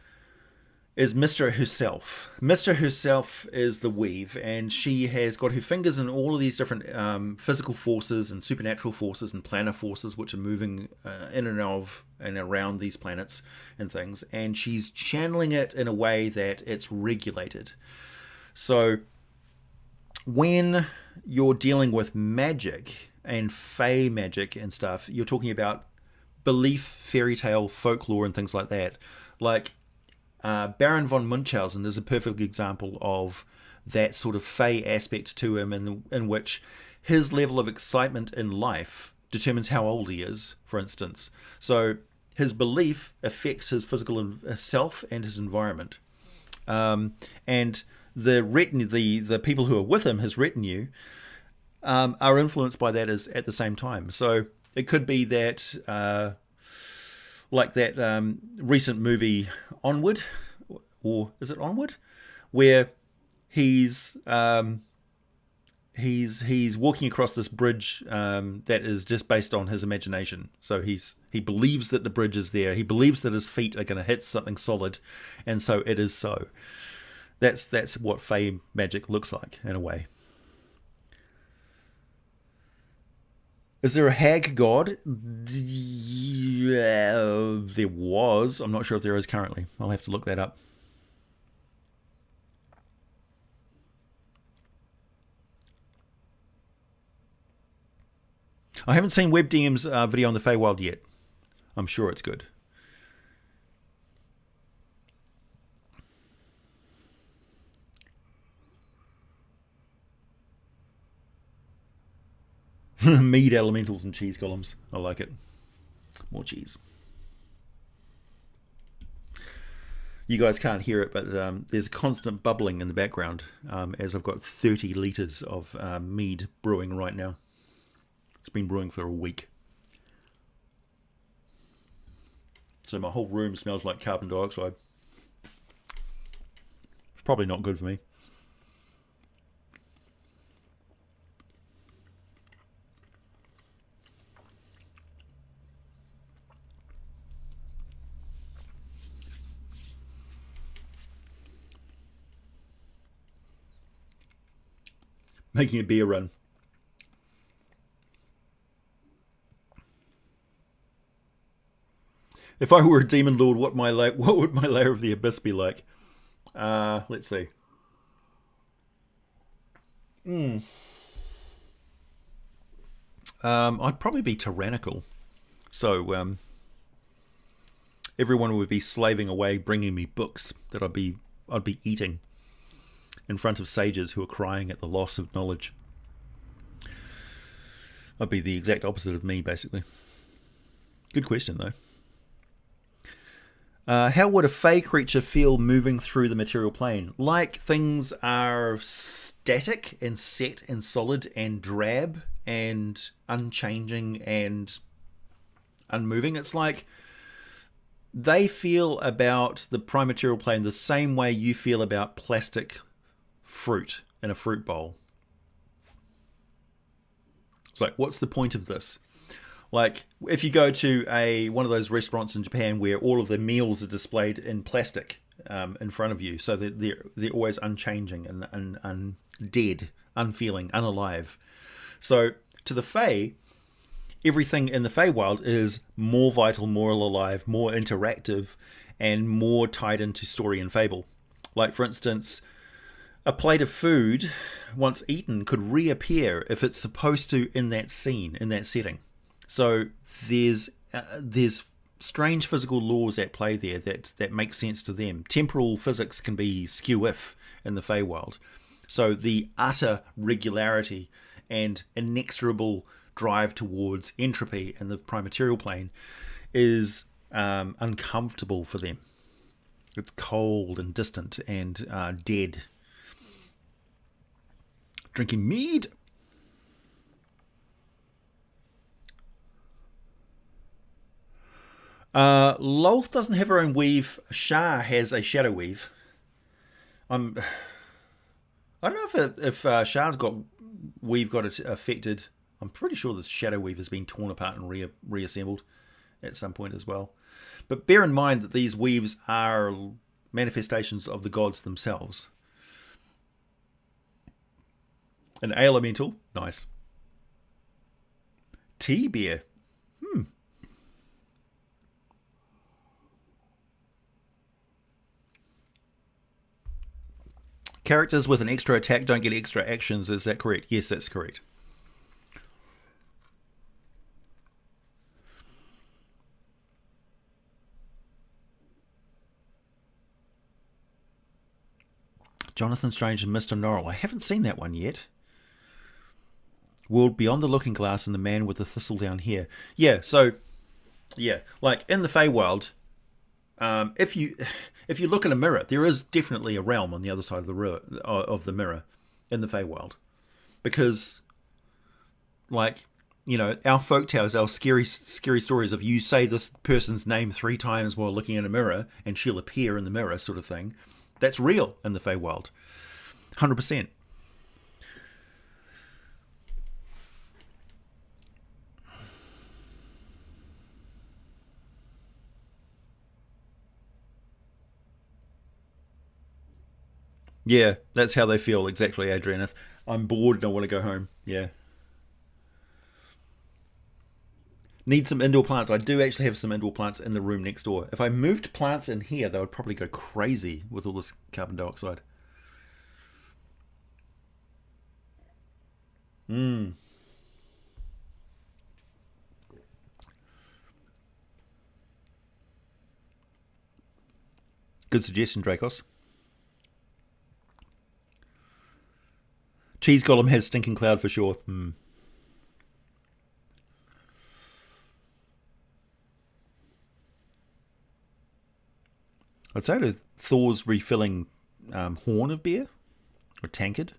Mystra herself. Mystra herself is the weave, and she has got her fingers in all of these different physical forces and supernatural forces and planar forces which are moving in and of and around these planets and things, and she's channeling it in a way that it's regulated. So when you're dealing with magic and fey magic and stuff, you're talking about belief, fairy tale, folklore, and things like that. Like Baron von Munchausen is a perfect example of that sort of fey aspect to him, in which his level of excitement in life determines how old he is, for instance. So his belief affects his physical self and his environment. And the retinue, the people who are with him, his retinue, are influenced by that at the same time. So it could be that, like that recent movie Onward, or is it Onward, where he's walking across this bridge that is just based on his imagination. So he believes that the bridge is there. He believes that his feet are going to hit something solid, and so it is so. That's what fey magic looks like in a way. Is there a hag god? There was. I'm not sure if there is currently. I'll have to look that up. I haven't seen WebDM's video on the Feywild yet. I'm sure it's good. Mead elementals and cheese columns. I like it. More cheese. You guys can't hear it, but there's a constant bubbling in the background as I've got 30 litres of mead brewing right now. It's been brewing for a week. So my whole room smells like carbon dioxide. It's probably not good for me. Making a beer run. If I were a demon lord, what would my layer of the abyss be like? Let's see. I'd probably be tyrannical. So everyone would be slaving away, bringing me books that I'd be eating in front of sages who are crying at the loss of knowledge. I'd be the exact opposite of me, basically. Good question, though. How would a fey creature feel moving through the material plane? Like things are static and set and solid and drab and unchanging and unmoving. It's like they feel about the prime material plane the same way you feel about plastic fruit in a fruit bowl. It's like, what's the point of this? Like, if you go to one of those restaurants in Japan where all of the meals are displayed in plastic in front of you, so that they're always unchanging and dead, unfeeling, unalive. So to the Fae, everything in the Feywild is more vital, more alive, more interactive, and more tied into story and fable. Like, for instance, a plate of food, once eaten, could reappear if it's supposed to in that scene, in that setting. So there's strange physical laws at play there that make sense to them. Temporal physics can be skew-if in the Feywild. So the utter regularity and inexorable drive towards entropy in the prime material plane is uncomfortable for them. It's cold and distant and dead. Drinking mead. Lolth doesn't have her own weave. Shah has a shadow weave. I don't know if Shah's weave got it affected. I'm pretty sure the shadow weave has been torn apart and reassembled at some point as well. But bear in mind that these weaves are manifestations of the gods themselves. An elemental, nice. Tea beer. Characters with an extra attack don't get extra actions, is that correct? Yes, that's correct. Jonathan Strange and Mr. Norrell. I haven't seen that one yet. World Beyond the Looking Glass and the Man with the Thistle Down Here. Yeah, so, yeah, like in the Feywild, if you look in a mirror, there is definitely a realm on the other side of the mirror in the Feywild. Because, like, you know, our folktales, our scary stories of you say this person's name 3 times while looking in a mirror and she'll appear in the mirror sort of thing, that's real in the Feywild. 100%. Yeah, that's how they feel, exactly, Adrianeth. I'm bored and I want to go home. Yeah. Need some indoor plants. I do actually have some indoor plants in the room next door. If I moved plants in here, they would probably go crazy with all this carbon dioxide. Good suggestion, Dracos. Cheese Golem has Stinking Cloud for sure. I'd say to Thor's refilling horn of beer, or tankard.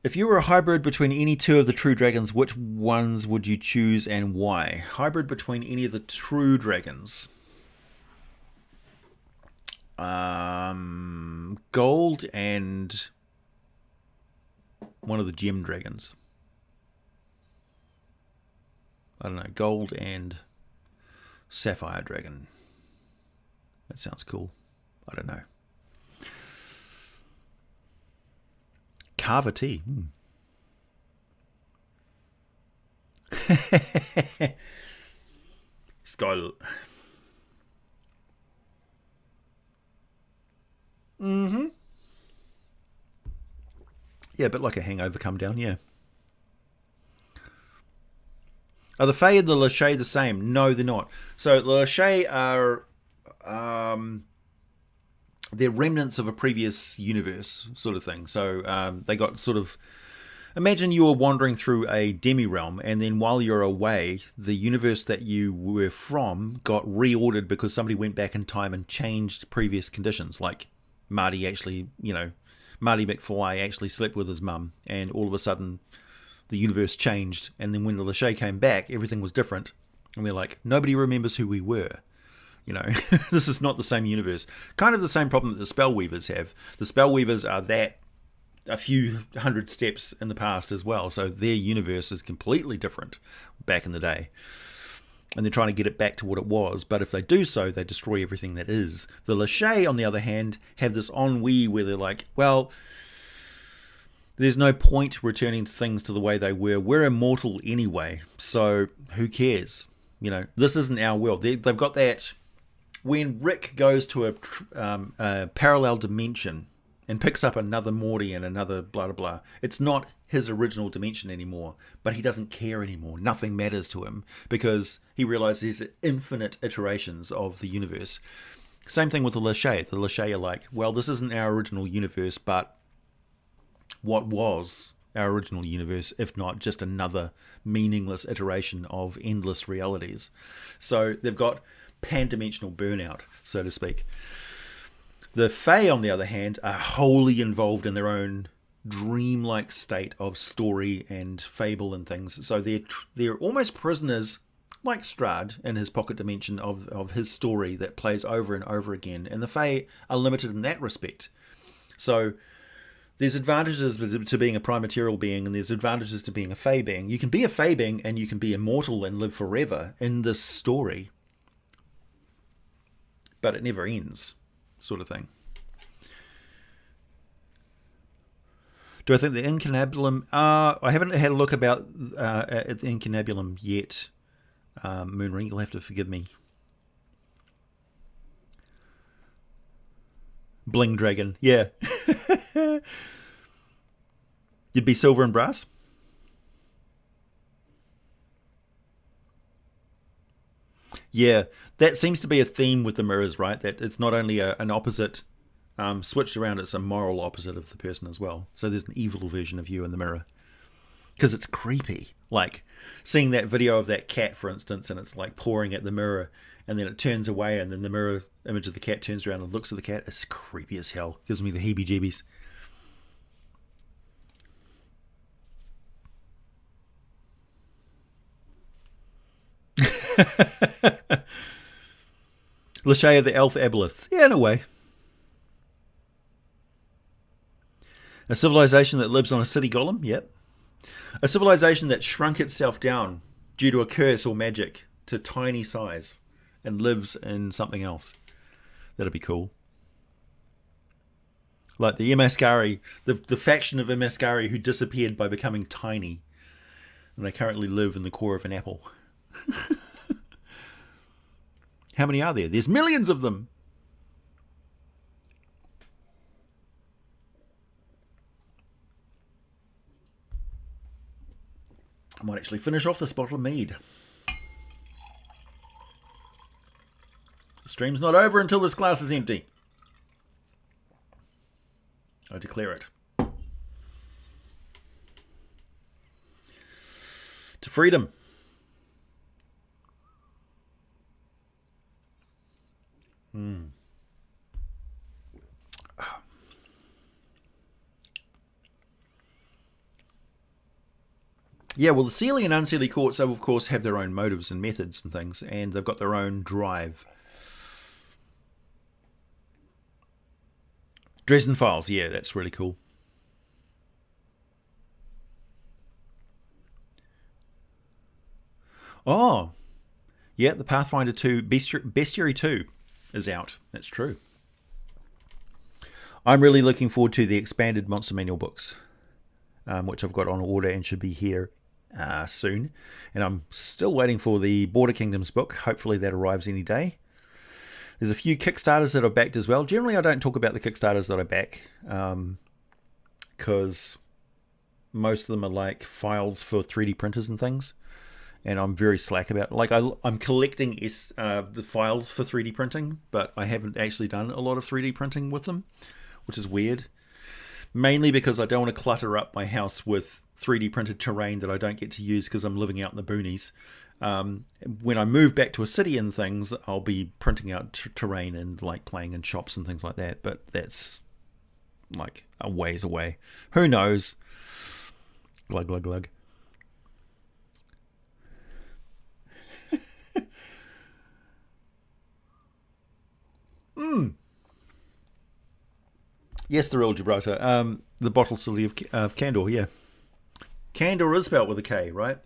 If you were a hybrid between any two of the true dragons, which ones would you choose and why? Hybrid between any of the true dragons. Gold and one of the gem dragons. I don't know, gold and sapphire dragon. That sounds cool. I don't know. Carver tea. Skull. Yeah, a bit like a hangover come down, yeah. Are the Fae and the Lachey the same? No, they're not. So the Lachey are they're remnants of a previous universe sort of thing. So they got sort of... Imagine you were wandering through a demi-realm, and then while you're away, the universe that you were from got reordered because somebody went back in time and changed previous conditions. Like Marty McFly actually slept with his mum, and all of a sudden the universe changed, and then when the Lachey came back, everything was different. And we're like, nobody remembers who we were. You know, this is not the same universe. Kind of the same problem that the Spellweavers have. The Spellweavers are that a few hundred steps in the past as well. So their universe is completely different back in the day. And they're trying to get it back to what it was. But if they do so, they destroy everything that is. The Lachey, on the other hand, have this ennui where they're like, well, there's no point returning things to the way they were. We're immortal anyway. So who cares? You know, this isn't our world. They've got that... When Rick goes to a parallel dimension and picks up another Morty and another blah, blah, blah, it's not his original dimension anymore, but he doesn't care anymore. Nothing matters to him because he realizes there's infinite iterations of the universe. Same thing with the Lachey. The Lachey are like, well, this isn't our original universe, but what was our original universe, if not just another meaningless iteration of endless realities? So they've got pan-dimensional burnout, so to speak. The Fae, on the other hand, are wholly involved in their own dreamlike state of story and fable and things. So they're almost prisoners, like Strahd in his pocket dimension of his story that plays over and over again. And the Fae are limited in that respect. So there's advantages to being a prime material being, and there's advantages to being a Fae being. You can be a Fae being and you can be immortal and live forever in this story, but it never ends, sort of thing. Do I think the incunabulum... I haven't had a look at the incunabulum yet, Moonring. You'll have to forgive me. Bling Dragon, yeah. You'd be silver and brass? Yeah, that seems to be a theme with the mirrors, right? That it's not only an opposite switched around, it's a moral opposite of the person as well. So there's an evil version of you in the mirror. Because it's creepy. Like, seeing that video of that cat, for instance, and it's like pouring at the mirror, and then it turns away, and then the mirror image of the cat turns around and looks at the cat. It's creepy as hell. Gives me the heebie-jeebies. Lachey of the elf aboleths. Yeah, in a way. A civilization that lives on a city golem. Yep. A civilization that shrunk itself down due to a curse or magic to tiny size and lives in something else. That'd be cool. Like the Imaskari, the faction of Imaskari who disappeared by becoming tiny. And they currently live in the core of an apple. How many are there? There's millions of them. I might actually finish off this bottle of mead. Stream's not over until this glass is empty. I declare it. To freedom. Yeah, well, the Sealy and Unsealy courts, of course, have their own motives and methods and things, and they've got their own drive. Dresden Files, yeah, that's really cool. Oh, yeah, the Pathfinder 2, Bestiary 2 is out. That's true. I'm really looking forward to the expanded Monster Manual books, which I've got on order and should be here soon. And I'm still waiting for the Border Kingdoms book. Hopefully that arrives any day. There's a few Kickstarters that are backed as well. Generally, I don't talk about the Kickstarters that I back because most of them are like files for 3D printers and things. And I'm very slack about it. Like I'm collecting the files for 3D printing, but I haven't actually done a lot of 3D printing with them, which is weird. Mainly because I don't want to clutter up my house with 3D printed terrain that I don't get to use because I'm living out in the boonies. When I move back to a city and things, I'll be printing out terrain and like playing in shops and things like that. But that's like a ways away. Who knows? Glug, glug, glug. Yes, the real Gibraltar. The bottle city of Candor, yeah. Candor is spelled with a K, right?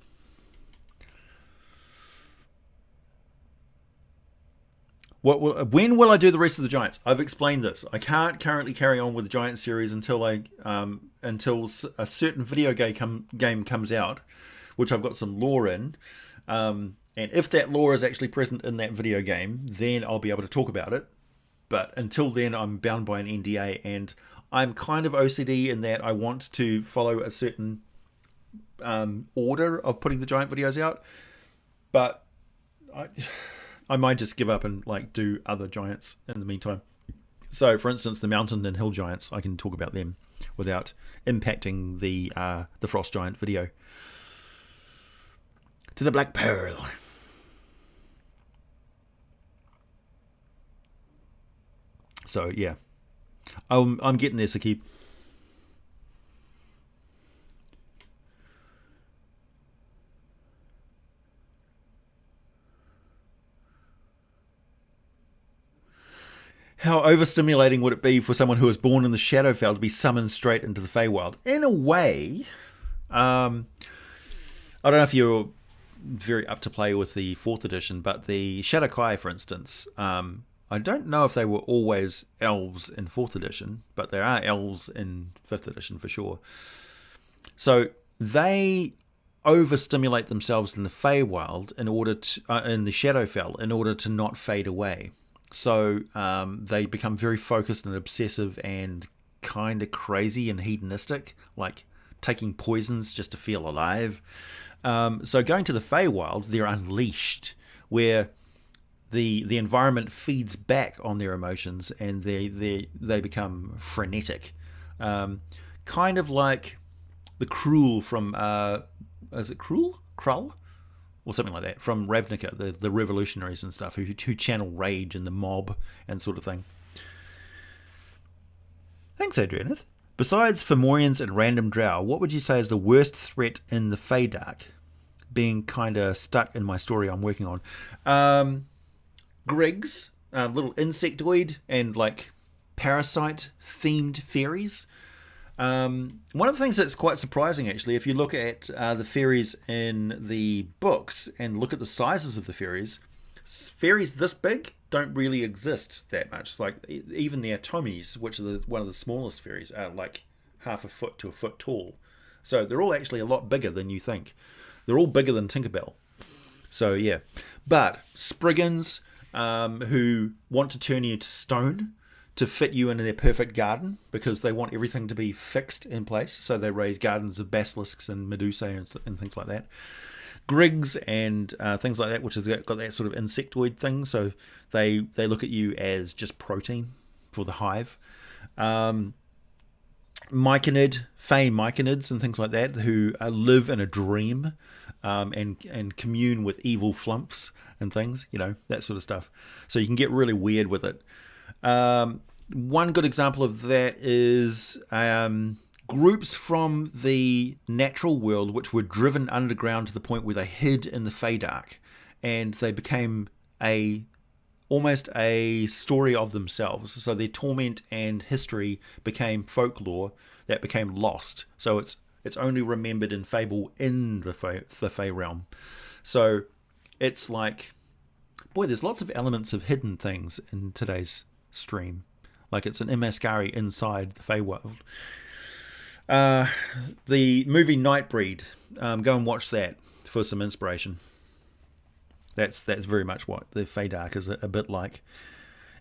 When will I do the rest of the Giants? I've explained this. I can't currently carry on with the Giant series until until a certain video game comes out, which I've got some lore in. And if that lore is actually present in that video game, then I'll be able to talk about it. But until then, I'm bound by an NDA, and I'm kind of OCD in that I want to follow a certain order of putting the Giant videos out. But I might just give up and like do other Giants in the meantime. So, for instance, the Mountain and Hill Giants, I can talk about them without impacting the Frost Giant video. To the Black Pearl. So yeah, I'm getting there, Sakib. How overstimulating would it be for someone who was born in the Shadowfell to be summoned straight into the Feywild? In a way, I don't know if you're very up to play with the 4th edition, but the Shadowkai, for instance, I don't know if they were always elves in 4th edition, but there are elves in 5th edition for sure. So they overstimulate themselves in the Feywild in order to, in the Shadowfell, in order to not fade away. So they become very focused and obsessive and kind of crazy and hedonistic, like taking poisons just to feel alive. So going to the Feywild, they're unleashed, where the environment feeds back on their emotions and they become frenetic. Kind of like the Krull from, is it Krull? Or something like that, from Ravnica, the revolutionaries and stuff, who channel rage and the mob and sort of thing. Thanks, Adrianeth. Besides Fomorians and random drow, what would you say is the worst threat in the Feydark? Being kind of stuck in my story I'm working on. Griggs, little insectoid and like parasite-themed fairies. One of the things that's quite surprising, actually, if you look at the fairies in the books and look at the sizes of the fairies this big don't really exist that much. Like even the Atomies, which are one of the smallest fairies, are like half a foot to a foot tall. So they're all actually a lot bigger than you think. They're all bigger than Tinkerbell. So yeah, but Spriggans who want to turn you to stone. to fit you into their perfect garden because they want everything to be fixed in place. So they raise gardens of basilisks and medusae and things like that. Grigs and things like that, which has got that sort of insectoid thing. So they look at you as just protein for the hive. Myconid, Fey myconids and things like that, who live in a dream and commune with evil flumps and things, that sort of stuff. So you can get really weird with it. One good example of that is groups from the natural world which were driven underground to the point where they hid in the Feydark, and they became almost a story of themselves. So their torment and history became folklore that became lost. So it's only remembered in fable in the Fey realm. So it's like, boy, there's lots of elements of hidden things in today's stream. Like it's an Imascari inside the Feywild. The movie Nightbreed, go and watch that for some inspiration. That's very much what the Feydark is a bit like.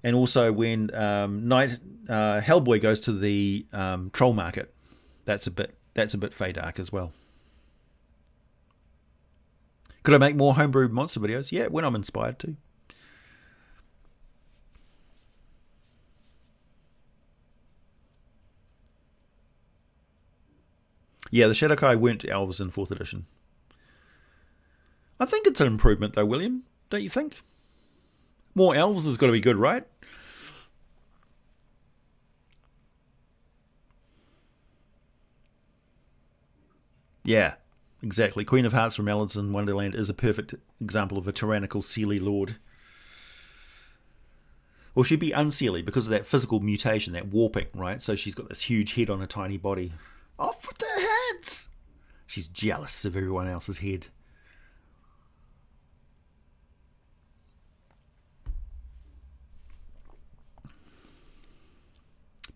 And also when Hellboy goes to the troll market, that's a bit Feydark as well. Could I make more homebrew monster videos? Yeah, when I'm inspired to. Yeah, the Shadowkai weren't elves in 4th edition. I think it's an improvement though, William. Don't you think? More elves has got to be good, right? Yeah, exactly. Queen of Hearts from Alice in Wonderland is a perfect example of a tyrannical Seelie lord. Well, she'd be unseelie because of that physical mutation, that warping, right? So she's got this huge head on a tiny body. Off with their heads! She's jealous of everyone else's head.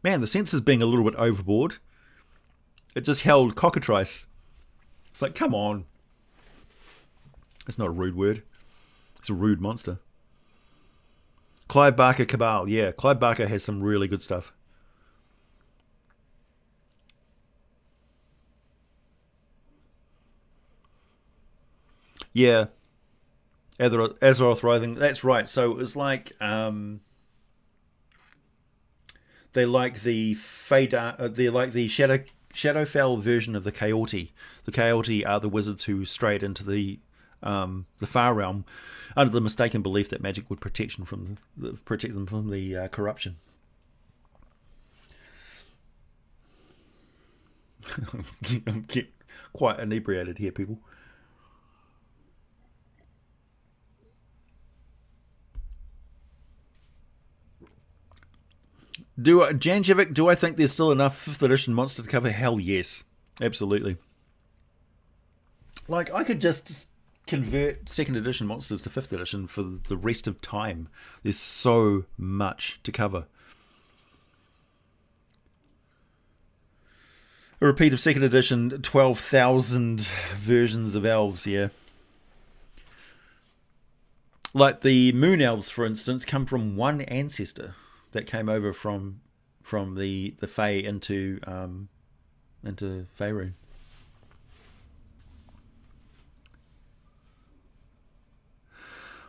Man, the censor's being a little bit overboard. It just held cockatrice. It's like, come on. It's not a rude word. It's a rude monster. Clive Barker Cabal. Yeah, Clive Barker has some really good stuff. Yeah. Azeroth Rising. That's right. So it was like... they like the they like the Shadowfell version of the Coyote. The Coyote are the wizards who strayed into the Far Realm under the mistaken belief that magic would protect them from the corruption. I'm getting quite inebriated here, people. Janjevic, do I think there's still enough 5th edition monster to cover? Hell yes. Absolutely. Like, I could just convert 2nd edition monsters to 5th edition for the rest of time. There's so much to cover. A repeat of 2nd edition, 12,000 versions of elves, yeah. Like the Moon Elves, for instance, come from one ancestor that came over from the Fey into Faerun.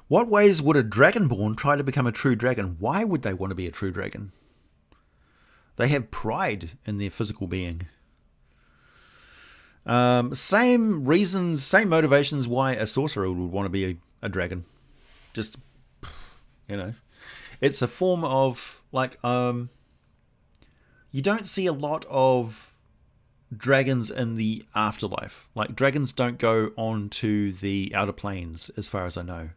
What ways would a Dragonborn try to become a true dragon? Why would they want to be a true dragon? They have pride in their physical being. Same reasons, same motivations why a sorcerer would want to be a dragon. Just, it's a form of, like, you don't see a lot of dragons in the afterlife. Like, dragons don't go on to the outer planes, as far as I know.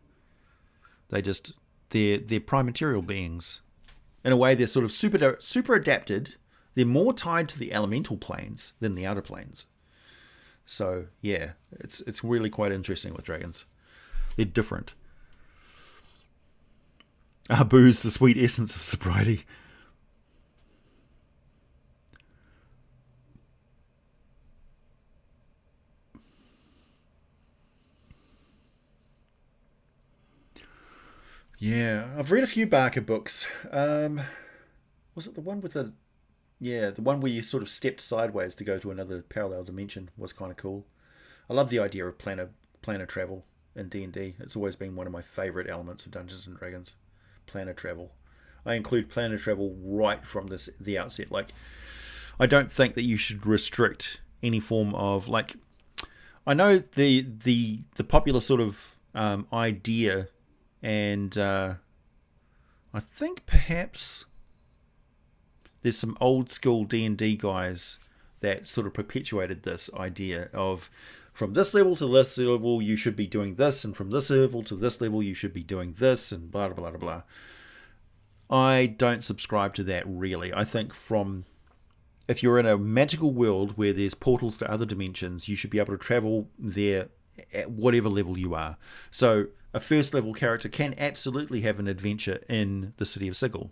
They're prime material beings. In a way, they're sort of super adapted. They're more tied to the elemental planes than the outer planes. So, yeah, it's really quite interesting with dragons. They're different. Booze, the sweet essence of sobriety. Yeah, I've read a few Barker books. Was it the one with the... Yeah, the one where you sort of stepped sideways to go to another parallel dimension was kind of cool. I love the idea of planar travel in D&D. It's always been one of my favourite elements of Dungeons and Dragons. Planar travel. I include planar travel right from the outset. Like, I don't think that you should restrict any form of, like, I know the popular sort of idea, and I think perhaps there's some old school D&D guys that sort of perpetuated this idea of, from this level to this level you should be doing this, and from this level to this level you should be doing this, and blah blah blah blah. I don't subscribe to that, really. I think if you're in a magical world where there's portals to other dimensions, you should be able to travel there at whatever level you are. So a first level character can absolutely have an adventure in the city of Sigil.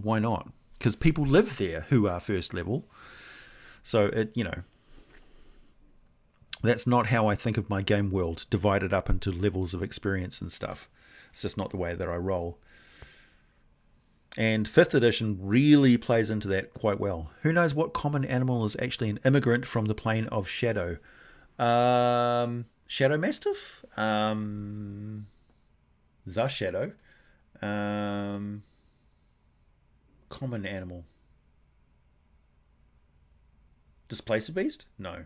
Why not? Because people live there who are first level. So that's not how I think of my game world, divided up into levels of experience and stuff. It's just not the way that I roll. And 5th edition really plays into that quite well. Who knows what common animal is actually an immigrant from the plane of Shadow? Shadow Mastiff? The Shadow. Common animal. Displacer Beast? No.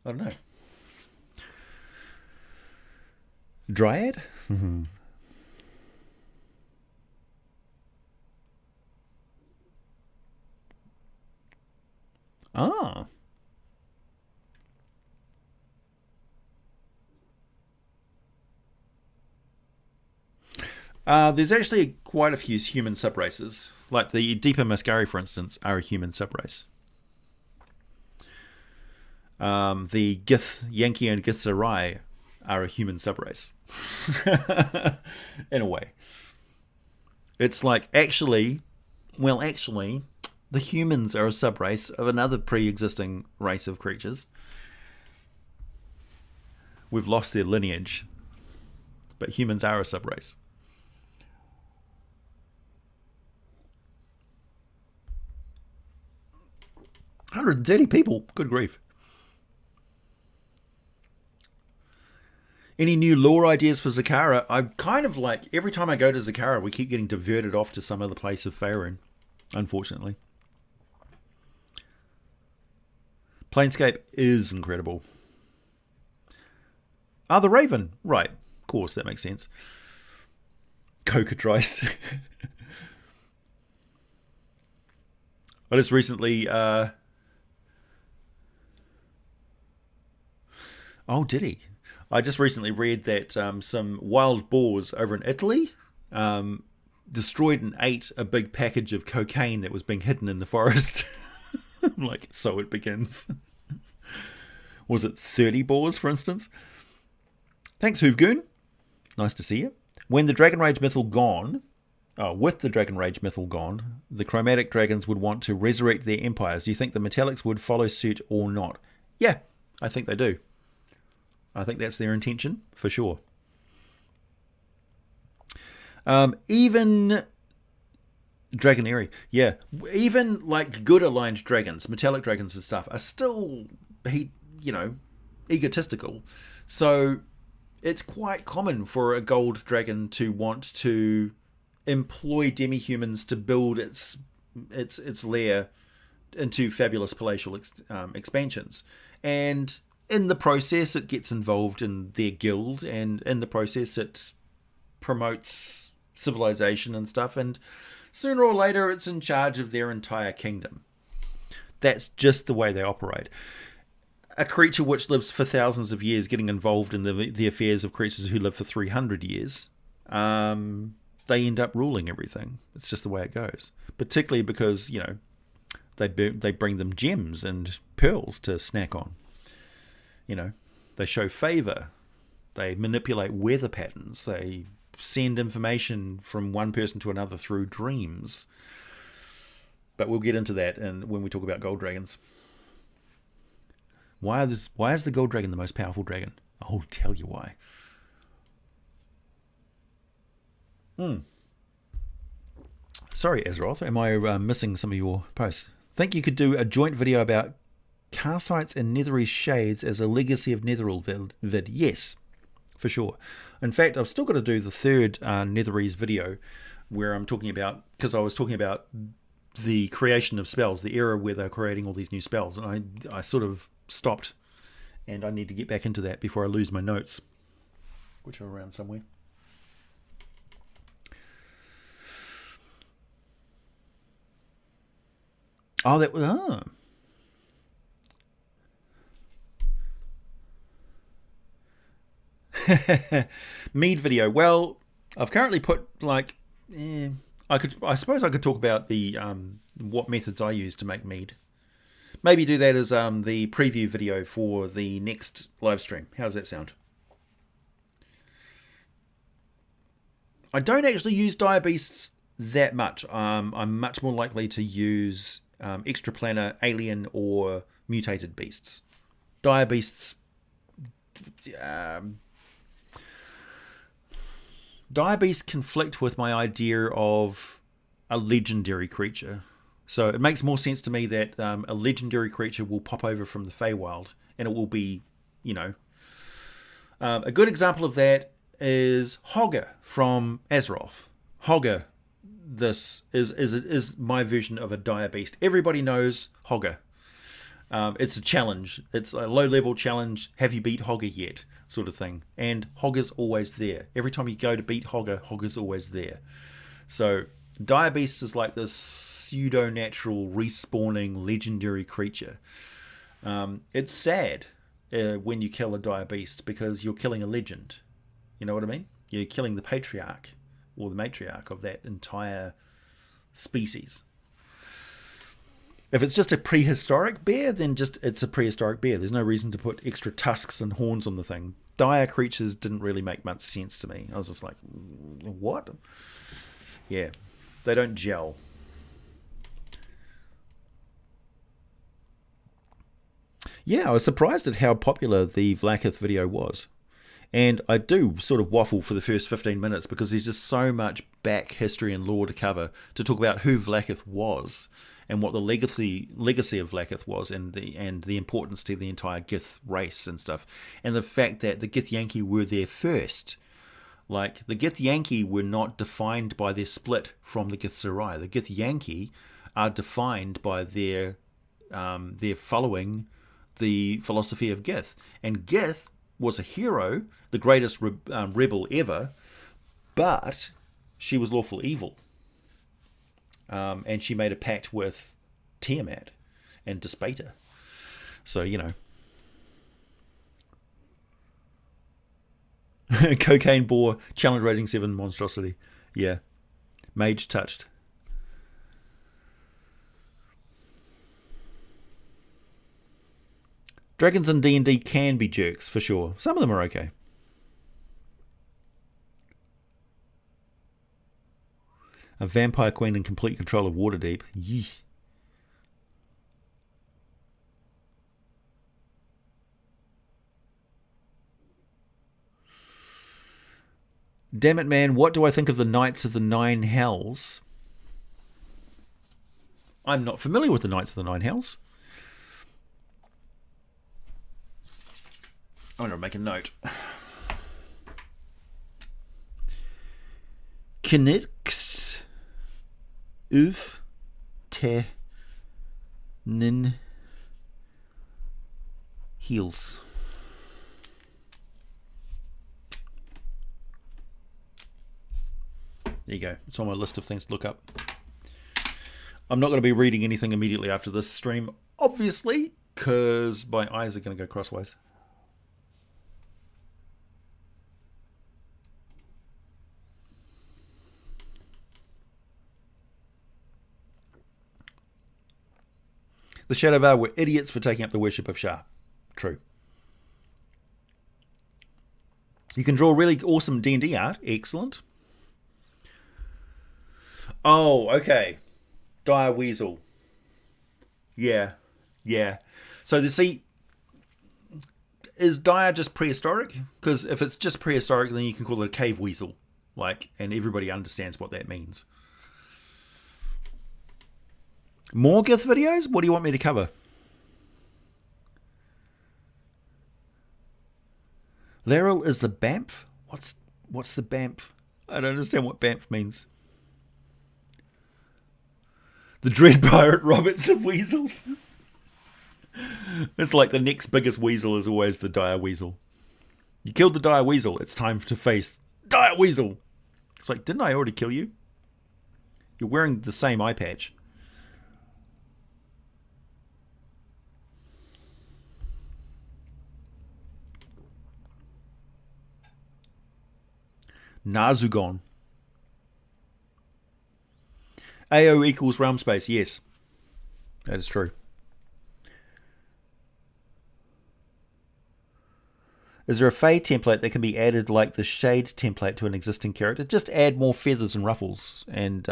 I don't know. Dryad? Mm-hmm. Ah. There's actually quite a few human subraces. Like the Deepa Mascari, for instance, are a human subrace. The Gith Yankee and Gith Sarai are a human subrace. In a way. It's like, actually, the humans are a subrace of another pre-existing race of creatures. We've lost their lineage, but humans are a subrace. 130 people. Good grief. Any new lore ideas for Zakara? I kind of like, every time I go to Zakara, we keep getting diverted off to some other place of Faerun, unfortunately. Planescape is incredible. The Raven. Right. Of course, that makes sense. Cockatrice. I just recently... Oh, did he? I just recently read that some wild boars over in Italy destroyed and ate a big package of cocaine that was being hidden in the forest. I'm like, so it begins. Was it 30 boars, for instance? Thanks, Hoovgoon. Nice to see you. When the Dragon Rage mythal gone... with the Dragon Rage mythal gone, the chromatic dragons would want to resurrect their empires. Do you think the metallics would follow suit or not? Yeah, I think they do. I think that's their intention, for sure. Even Dragonary, yeah. Even like good aligned dragons, metallic dragons and stuff, are still, egotistical. So it's quite common for a gold dragon to want to employ demi-humans to build its lair into fabulous palatial expansions. And in the process, it gets involved in their guild, and in the process, it promotes civilization and stuff, and sooner or later, it's in charge of their entire kingdom. That's just the way they operate. A creature which lives for thousands of years getting involved in the affairs of creatures who live for 300 years, they end up ruling everything. It's just the way it goes. Particularly because, they bring them gems and pearls to snack on. They show favor. They manipulate weather patterns. They send information from one person to another through dreams. But we'll get into that when we talk about gold dragons. Why is the gold dragon the most powerful dragon? I'll tell you why. Sorry, Azeroth, am I missing some of your posts? Think you could do a joint video about Carsites and Netherese shades as a legacy of Netheril vid? Yes, for sure. In fact, I've still got to do the third Netherese video where I'm talking about, because I was talking about the creation of spells, the era where they're creating all these new spells, and I sort of stopped, and I need to get back into that before I lose my notes, which are around somewhere. Oh, that was... Mead video. Well, I've currently put like... I suppose I could talk about the what methods I use to make mead. Maybe do that as the preview video for the next live stream. How does that sound? I don't actually use dire beasts that much. I'm much more likely to use extraplanar, alien, or mutated beasts. Dire beasts. Dire beasts conflict with my idea of a legendary creature. So it makes more sense to me that a legendary creature will pop over from the Feywild, and it will be, you know... a good example of that is Hogger from Azeroth. Hogger, this is my version of a dire beast. Everybody knows Hogger. It's a challenge. It's a low-level challenge. Have you beat Hogger yet? Sort of thing. And Hogger's always there. Every time you go to beat Hogger, Hogger's always there. So dire beast is like this pseudo-natural respawning legendary creature. It's sad when you kill a dire beast because you're killing a legend. You know what I mean? You're killing the patriarch or the matriarch of that entire species. If it's just a prehistoric bear, then it's a prehistoric bear. There's no reason to put extra tusks and horns on the thing. Dire creatures didn't really make much sense to me. I was just like, what? Yeah, they don't gel. Yeah, I was surprised at how popular the Vlaakith video was. And I do sort of waffle for the first 15 minutes because there's just so much back history and lore to cover to talk about who Vlaakith was and what the legacy of Vlaakith was, and the importance to the entire Gith race and stuff, and the fact that the Githyanki were there first. Like, the Githyanki were not defined by their split from the Githzerai. The Githyanki are defined by their following the philosophy of Gith, and Gith was a hero, the greatest rebel ever, but she was lawful evil. And she made a pact with Tiamat and Despater. So, you know. Cocaine Boar, challenge rating 7 monstrosity. Yeah. Mage touched. Dragons in D&D can be jerks, for sure. Some of them are okay. A vampire queen in complete control of Waterdeep. Yeesh. Damn it, man. What do I think of the Knights of the Nine Hells? I'm not familiar with the Knights of the Nine Hells. I'm going to make a note. Kinix Uv Te Nin Heels. There you go. It's on my list of things to look up. I'm not going to be reading anything immediately after this stream, obviously, because my eyes are going to go crosswise. The Shadowvar were idiots for taking up the worship of Shah. True. You can draw really awesome D&D art. Excellent. Oh, okay. Dire Weasel. Yeah. Yeah. So is Dire just prehistoric? Because if it's just prehistoric, then you can call it a cave weasel. And everybody understands what that means. More Gith videos? What do you want me to cover? Laryl is the Bamf? What's the Bamf? I don't understand what Bamf means. The Dread Pirate Roberts of Weasels. It's like the next biggest weasel is always the dire weasel. You killed the dire weasel. It's time to face dire weasel. It's like, didn't I already kill you? You're wearing the same eye patch. Nazugon. AO equals realm space. Yes, that is true. Is there a Fey template that can be added like the Shade template to an existing character? Just add more feathers and ruffles and,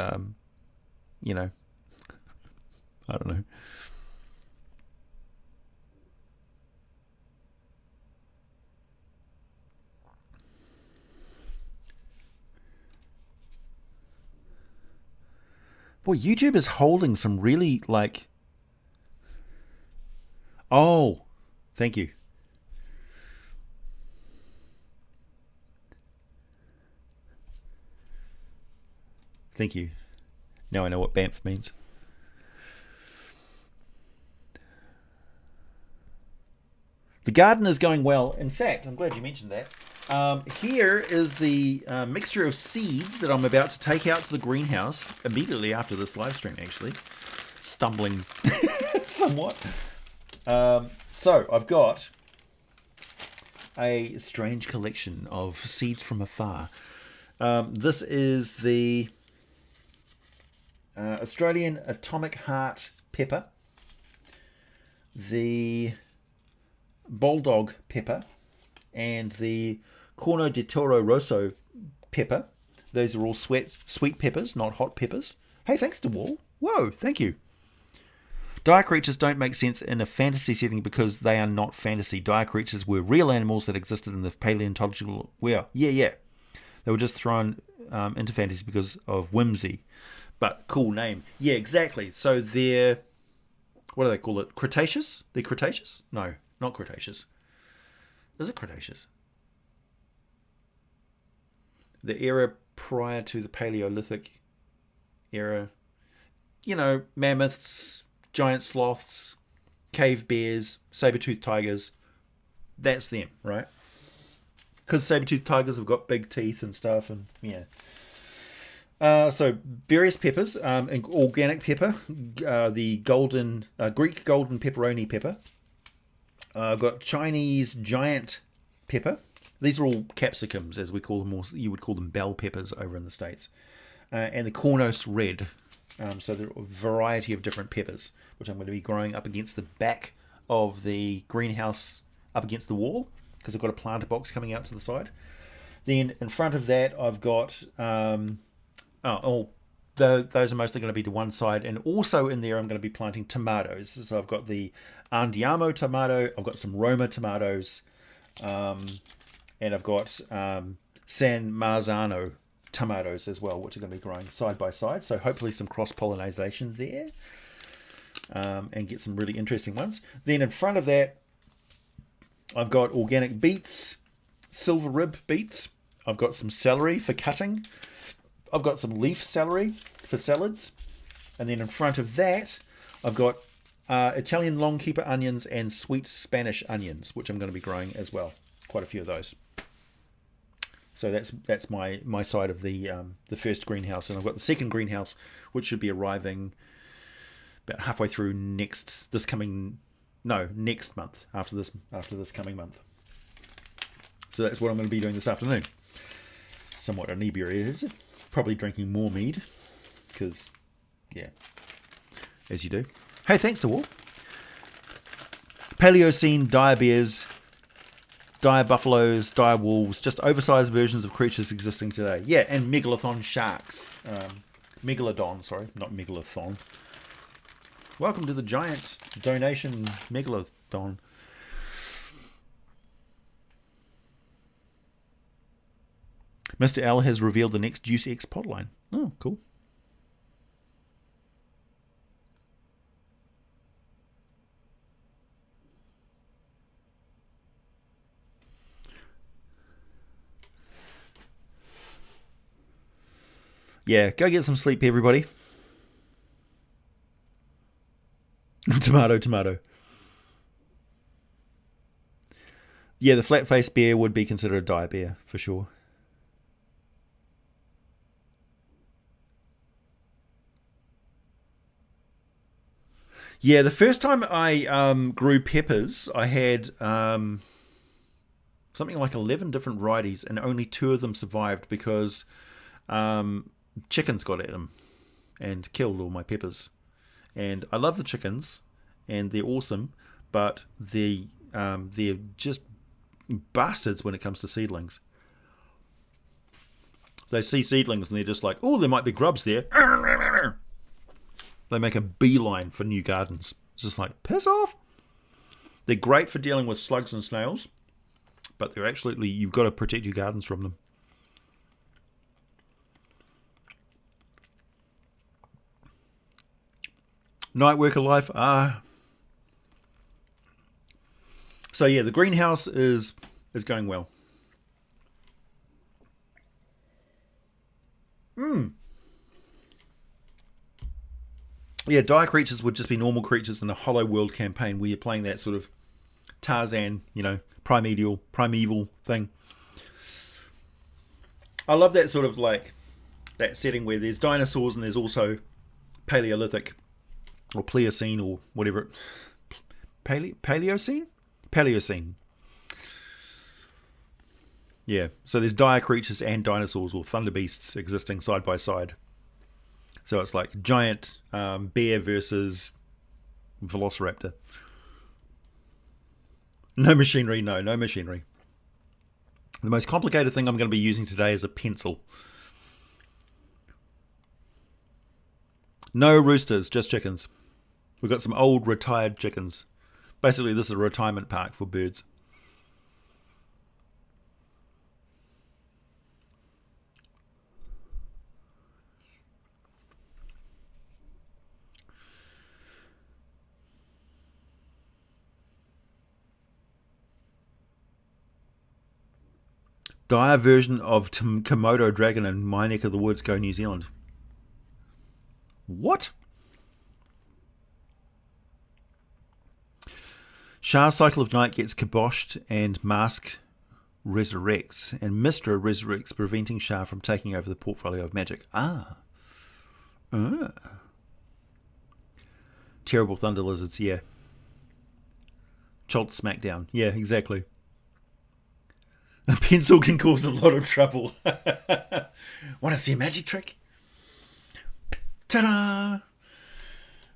you know, I don't know. Boy, YouTube is holding some really, like... Oh, thank you. Thank you. Now I know what BAMF means. The garden is going well. In fact, I'm glad you mentioned that. Here is the mixture of seeds that I'm about to take out to the greenhouse immediately after this live stream, actually. Stumbling somewhat. So I've got a strange collection of seeds from afar. This is the Australian Atomic Heart pepper, the Bulldog pepper, and the Corno de Toro Rosso pepper. Those are all sweet peppers, not hot peppers. Hey, thanks to Wall. Whoa, thank you. Dire creatures don't make sense in a fantasy setting because they are not fantasy. Dire creatures were real animals that existed in the paleontological... Well, yeah. They were just thrown into fantasy because of whimsy. But cool name. Yeah, exactly. So they're... What do they call it? Cretaceous? They're Cretaceous? No, not Cretaceous. Is it Cretaceous? The era prior to the Paleolithic era. You know, mammoths, giant sloths, cave bears, saber-toothed tigers. That's them, right? Because saber-toothed tigers have got big teeth and stuff, and yeah. So various peppers, organic pepper, the golden Greek golden pepperoni pepper. I've got Chinese giant pepper. These are all capsicums, as we call them, or you would call them bell peppers over in the States. And the Kollros red. So there are a variety of different peppers, which I'm going to be growing up against the back of the greenhouse, up against the wall, because I've got a planter box coming out to the side. Then in front of that, I've got... those are mostly going to be to one side, and also in there I'm going to be planting tomatoes. So I've got the Andiamo tomato, I've got some Roma tomatoes, and I've got San Marzano tomatoes as well, which are going to be growing side by side. So hopefully some cross-pollination there, and get some really interesting ones. Then in front of that, I've got organic beets, silver rib beets. I've got some celery for cutting. I've got some leaf celery for salads. And then in front of that, I've got Italian longkeeper onions and sweet Spanish onions, which I'm going to be growing as well. Quite a few of those. So that's my side of the first greenhouse. And I've got the second greenhouse, which should be arriving about halfway through next month, after this coming month. So that's what I'm going to be doing this afternoon. Somewhat inebriated. Probably drinking more mead, because, yeah, as you do. Hey, thanks to War. Paleocene dire bears, dire buffaloes, dire wolves, just oversized versions of creatures existing today. Yeah, and megalodon sharks. Megalodon, sorry, not megalathon. Welcome to the giant donation megalodon. Mr. L has revealed the next Juice X pod line. Oh, cool. Yeah, go get some sleep, everybody. Tomato, tomato. Yeah, the flat-faced bear would be considered a dire bear, for sure. Yeah, the first time I grew peppers, I had something like 11 different varieties, and only 2 of them survived because chickens got at them and killed all my peppers. And I love the chickens, and they're awesome, but they're just bastards when it comes to seedlings. They see seedlings and they're just like, oh, there might be grubs there. They make a beeline for new gardens. It's just like, piss off. They're great for dealing with slugs and snails, but they're absolutely, you've got to protect your gardens from them. Night worker life. So yeah, the greenhouse is going well. Yeah, dire creatures would just be normal creatures in a Hollow World campaign where you're playing that sort of Tarzan, primeval thing. I love that sort of like that setting where there's dinosaurs and there's also Paleolithic or Pliocene or whatever. Paleocene? Paleocene. Yeah, so there's dire creatures and dinosaurs or thunder beasts existing side by side. So it's like giant bear versus velociraptor. No machinery, no machinery. The most complicated thing I'm going to be using today is a pencil. No roosters, just chickens. We've got some old retired chickens. Basically, this is a retirement park for birds. Dire version of Komodo dragon in my neck of the woods, go New Zealand. What? Shah's Cycle of Night gets kiboshed and Mask resurrects, and Mystra resurrects, preventing Shah from taking over the portfolio of magic. Terrible thunder lizards, yeah. Cholt smackdown, yeah, exactly. A pencil can cause a lot of trouble. Want to see a magic trick? Ta-da!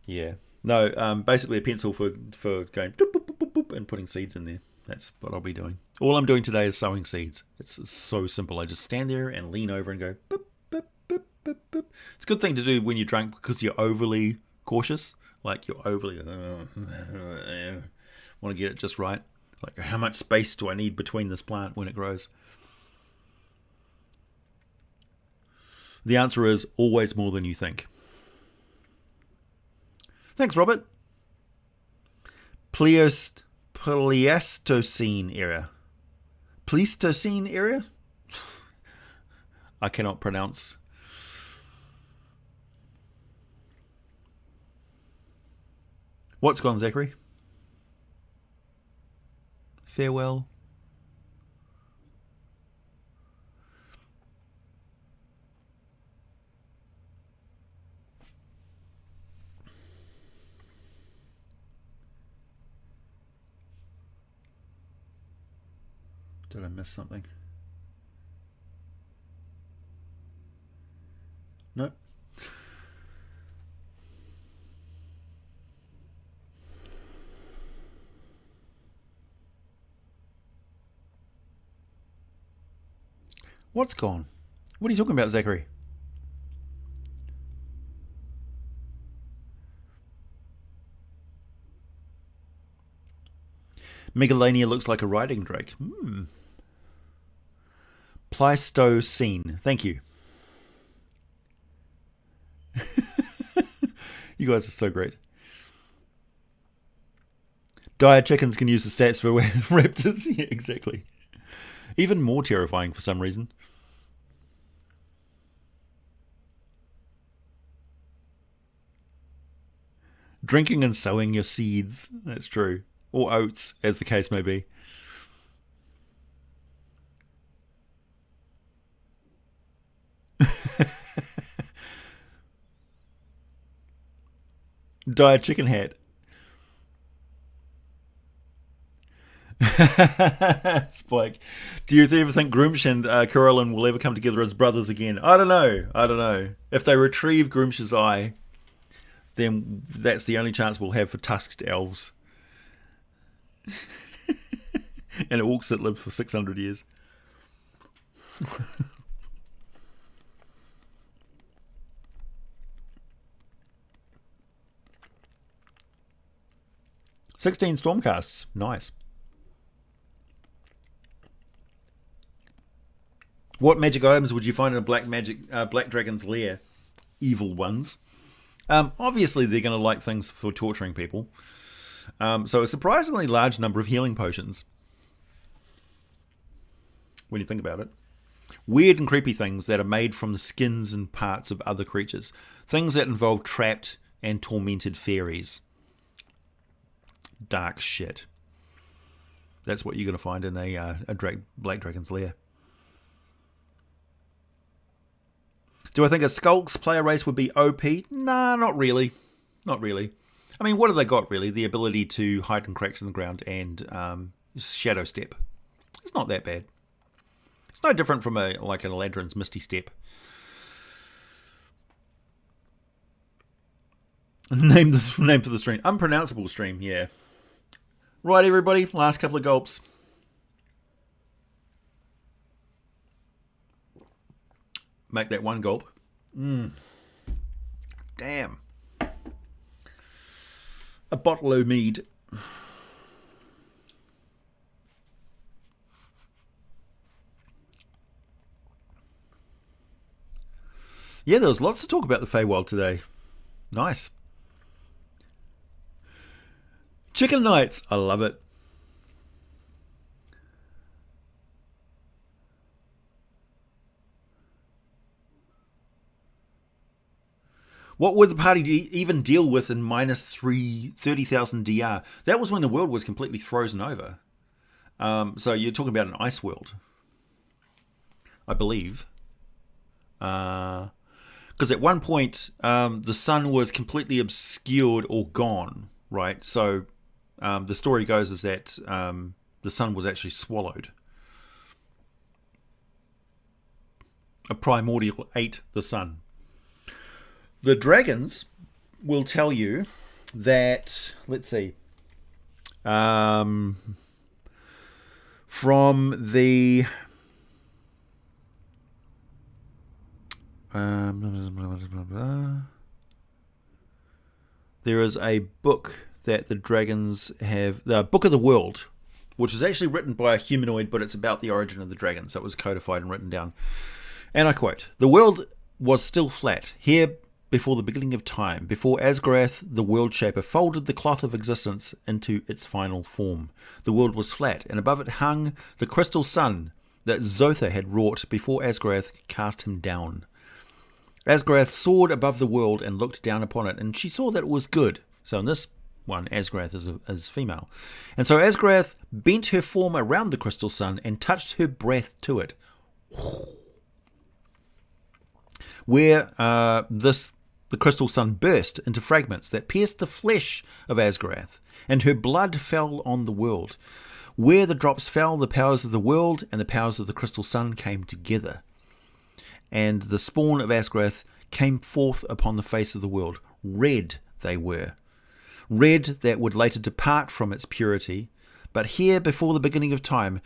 Yeah. No, basically a pencil for going doop, boop, boop, boop, boop, and putting seeds in there. That's what I'll be doing. All I'm doing today is sowing seeds. It's so simple. I just stand there and lean over and go boop, boop, boop, boop, boop. It's a good thing to do when you're drunk because you're overly cautious. Like you're overly want to get it just right. Like, how much space do I need between this plant when it grows? The answer is always more than you think. Thanks, Robert. Pleistocene era. Pleistocene era? I cannot pronounce. What's gone, Zachary? Farewell. Did I miss something? Nope. What's gone? What are you talking about, Zachary? Megalania looks like a riding drake. Pleistocene. Thank you. You guys are so great. Dire chickens can use the stats for raptors. Yeah, exactly. Even more terrifying for some reason. Drinking and sowing your seeds. That's true. Or oats, as the case may be. Dye a chicken hat. Spike, do you ever think Groomsh and Corellin will ever come together as brothers again? I don't know. If they retrieve Groomsh's eye, then that's the only chance we'll have for tusked elves. And orcs that lived for 600 years. 16 Stormcasts. Nice. What magic items would you find in a black dragon's lair? Evil ones. Obviously, they're going to like things for torturing people. So a surprisingly large number of healing potions. When you think about it. Weird and creepy things that are made from the skins and parts of other creatures. Things that involve trapped and tormented fairies. Dark shit. That's what you're going to find in a black dragon's lair. Do I think a Skulks player race would be OP? Nah, not really. Not really. I mean, what have they got, really? The ability to hide in cracks in the ground and shadow step. It's not that bad. It's no different from an Eladrin's Misty Step. Name for the stream. Unpronounceable stream, yeah. Right, everybody. Last couple of gulps. Make that one gulp. Damn. A bottle o' mead. Yeah, there was lots to talk about the Feywild today. Nice. Chicken Nights. I love it. What would the party even deal with in minus 30,000 DR? That was when the world was completely frozen over. So you're talking about an ice world, I believe. Because at one point, the sun was completely obscured or gone, right? So the story goes is that the sun was actually swallowed. A primordial ate the sun. The dragons will tell you that, let's see, from the there is a book that the dragons have, the Book of the World, which was actually written by a humanoid, but it's about the origin of the dragon, so it was codified and written down. And I quote, "The world was still flat, here before the beginning of time, before Asgarath, the world shaper, folded the cloth of existence into its final form. The world was flat, and above it hung the crystal sun that Zotha had wrought before Asgarath cast him down. Asgarath soared above the world and looked down upon it, and she saw that it was good." So in this one, Asgarath is female. "And so Asgarath bent her form around the crystal sun and touched her breath to it." Where the crystal sun burst into fragments that pierced the flesh of Asgarath, and her blood fell on the world. Where the drops fell, the powers of the world and the powers of the crystal sun came together. And the spawn of Asgarath came forth upon the face of the world. Red they were. Red that would later depart from its purity. But here, before the beginning of time,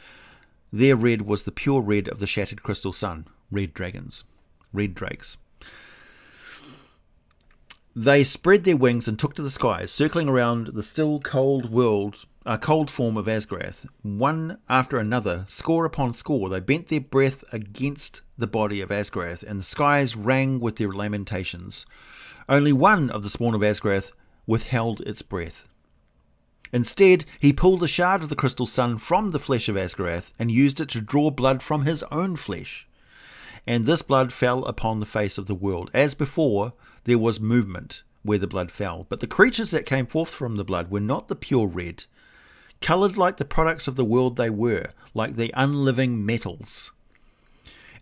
their red was the pure red of the shattered crystal sun. Red dragons. Red drakes. They spread their wings and took to the skies, circling around the still cold form of Asgarath. One after another, score upon score, they bent their breath against the body of Asgarath, and the skies rang with their lamentations. Only one of the spawn of Asgarath withheld its breath. Instead, he pulled a shard of the crystal sun from the flesh of Asgarath and used it to draw blood from his own flesh. And this blood fell upon the face of the world. As before, there was movement, where the blood fell. But the creatures that came forth from the blood were not the pure red. Coloured like the products of the world they were, like the unliving metals.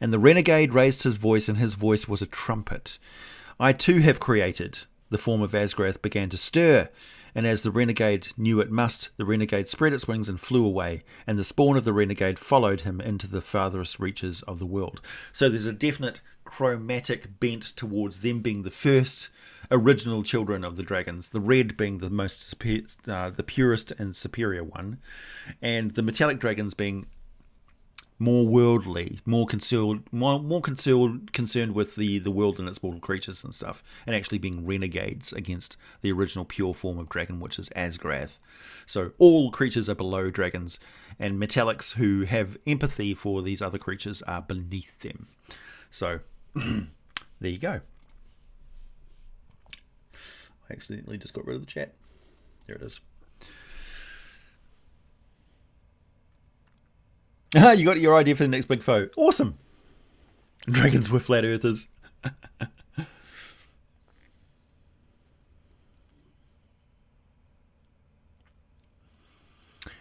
And the renegade raised his voice, and his voice was a trumpet. I too have created. The form of Asgrath began to stir, and as the renegade knew it must, the renegade spread its wings and flew away, and the spawn of the renegade followed him into the farthest reaches of the world. So there's a definite chromatic bent towards them being the first original children of the dragons, the red being the most the purest and superior one, and the metallic dragons being more worldly, more concerned with the world and its mortal creatures and stuff, and actually being renegades against the original pure form of dragon, which is Asgrath. So all creatures are below dragons, and metallics who have empathy for these other creatures are beneath them. So there you go. I accidentally just got rid of the chat. There it is. You got your idea for the next big foe. Awesome. Dragons were flat earthers.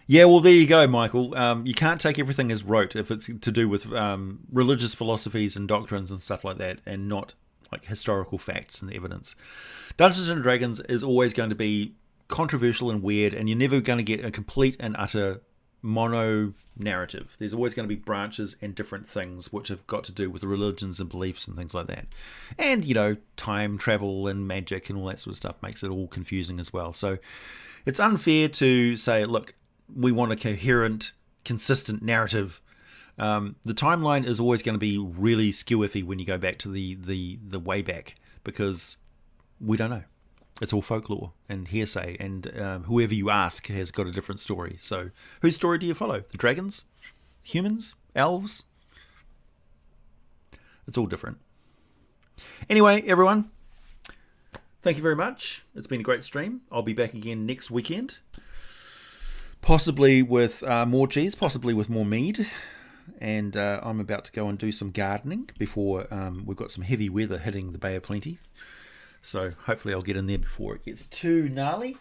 Yeah, well, there you go, Michael. You can't take everything as rote if it's to do with religious philosophies and doctrines and stuff like that, and not like historical facts and evidence. Dungeons and Dragons is always going to be controversial and weird, and you're never going to get a complete and utter mono narrative. There's always going to be branches and different things which have got to do with religions and beliefs and things like that. And, you know, time travel and magic and all that sort of stuff makes it all confusing as well. So it's unfair to say, look, we want a coherent, consistent narrative. The timeline is always going to be really skew-iffy when you go back to the way back, because we don't know. It's all folklore and hearsay, and whoever you ask has got a different story. So whose story do you follow? The dragons? Humans? Elves? It's all different. Anyway, everyone, thank you very much. It's been a great stream. I'll be back again next weekend. Possibly with more cheese, possibly with more mead. And I'm about to go and do some gardening before we've got some heavy weather hitting the Bay of Plenty. So hopefully I'll get in there before it gets too gnarly.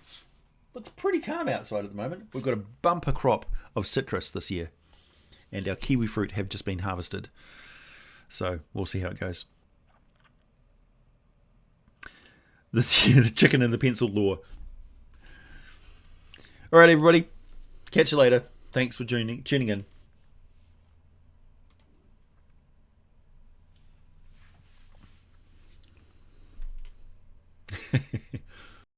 But it's pretty calm outside at the moment. We've got a bumper crop of citrus this year. And our kiwi fruit have just been harvested. So we'll see how it goes. The chicken and the pencil lore. Alright, everybody. Catch you later. Thanks for tuning in.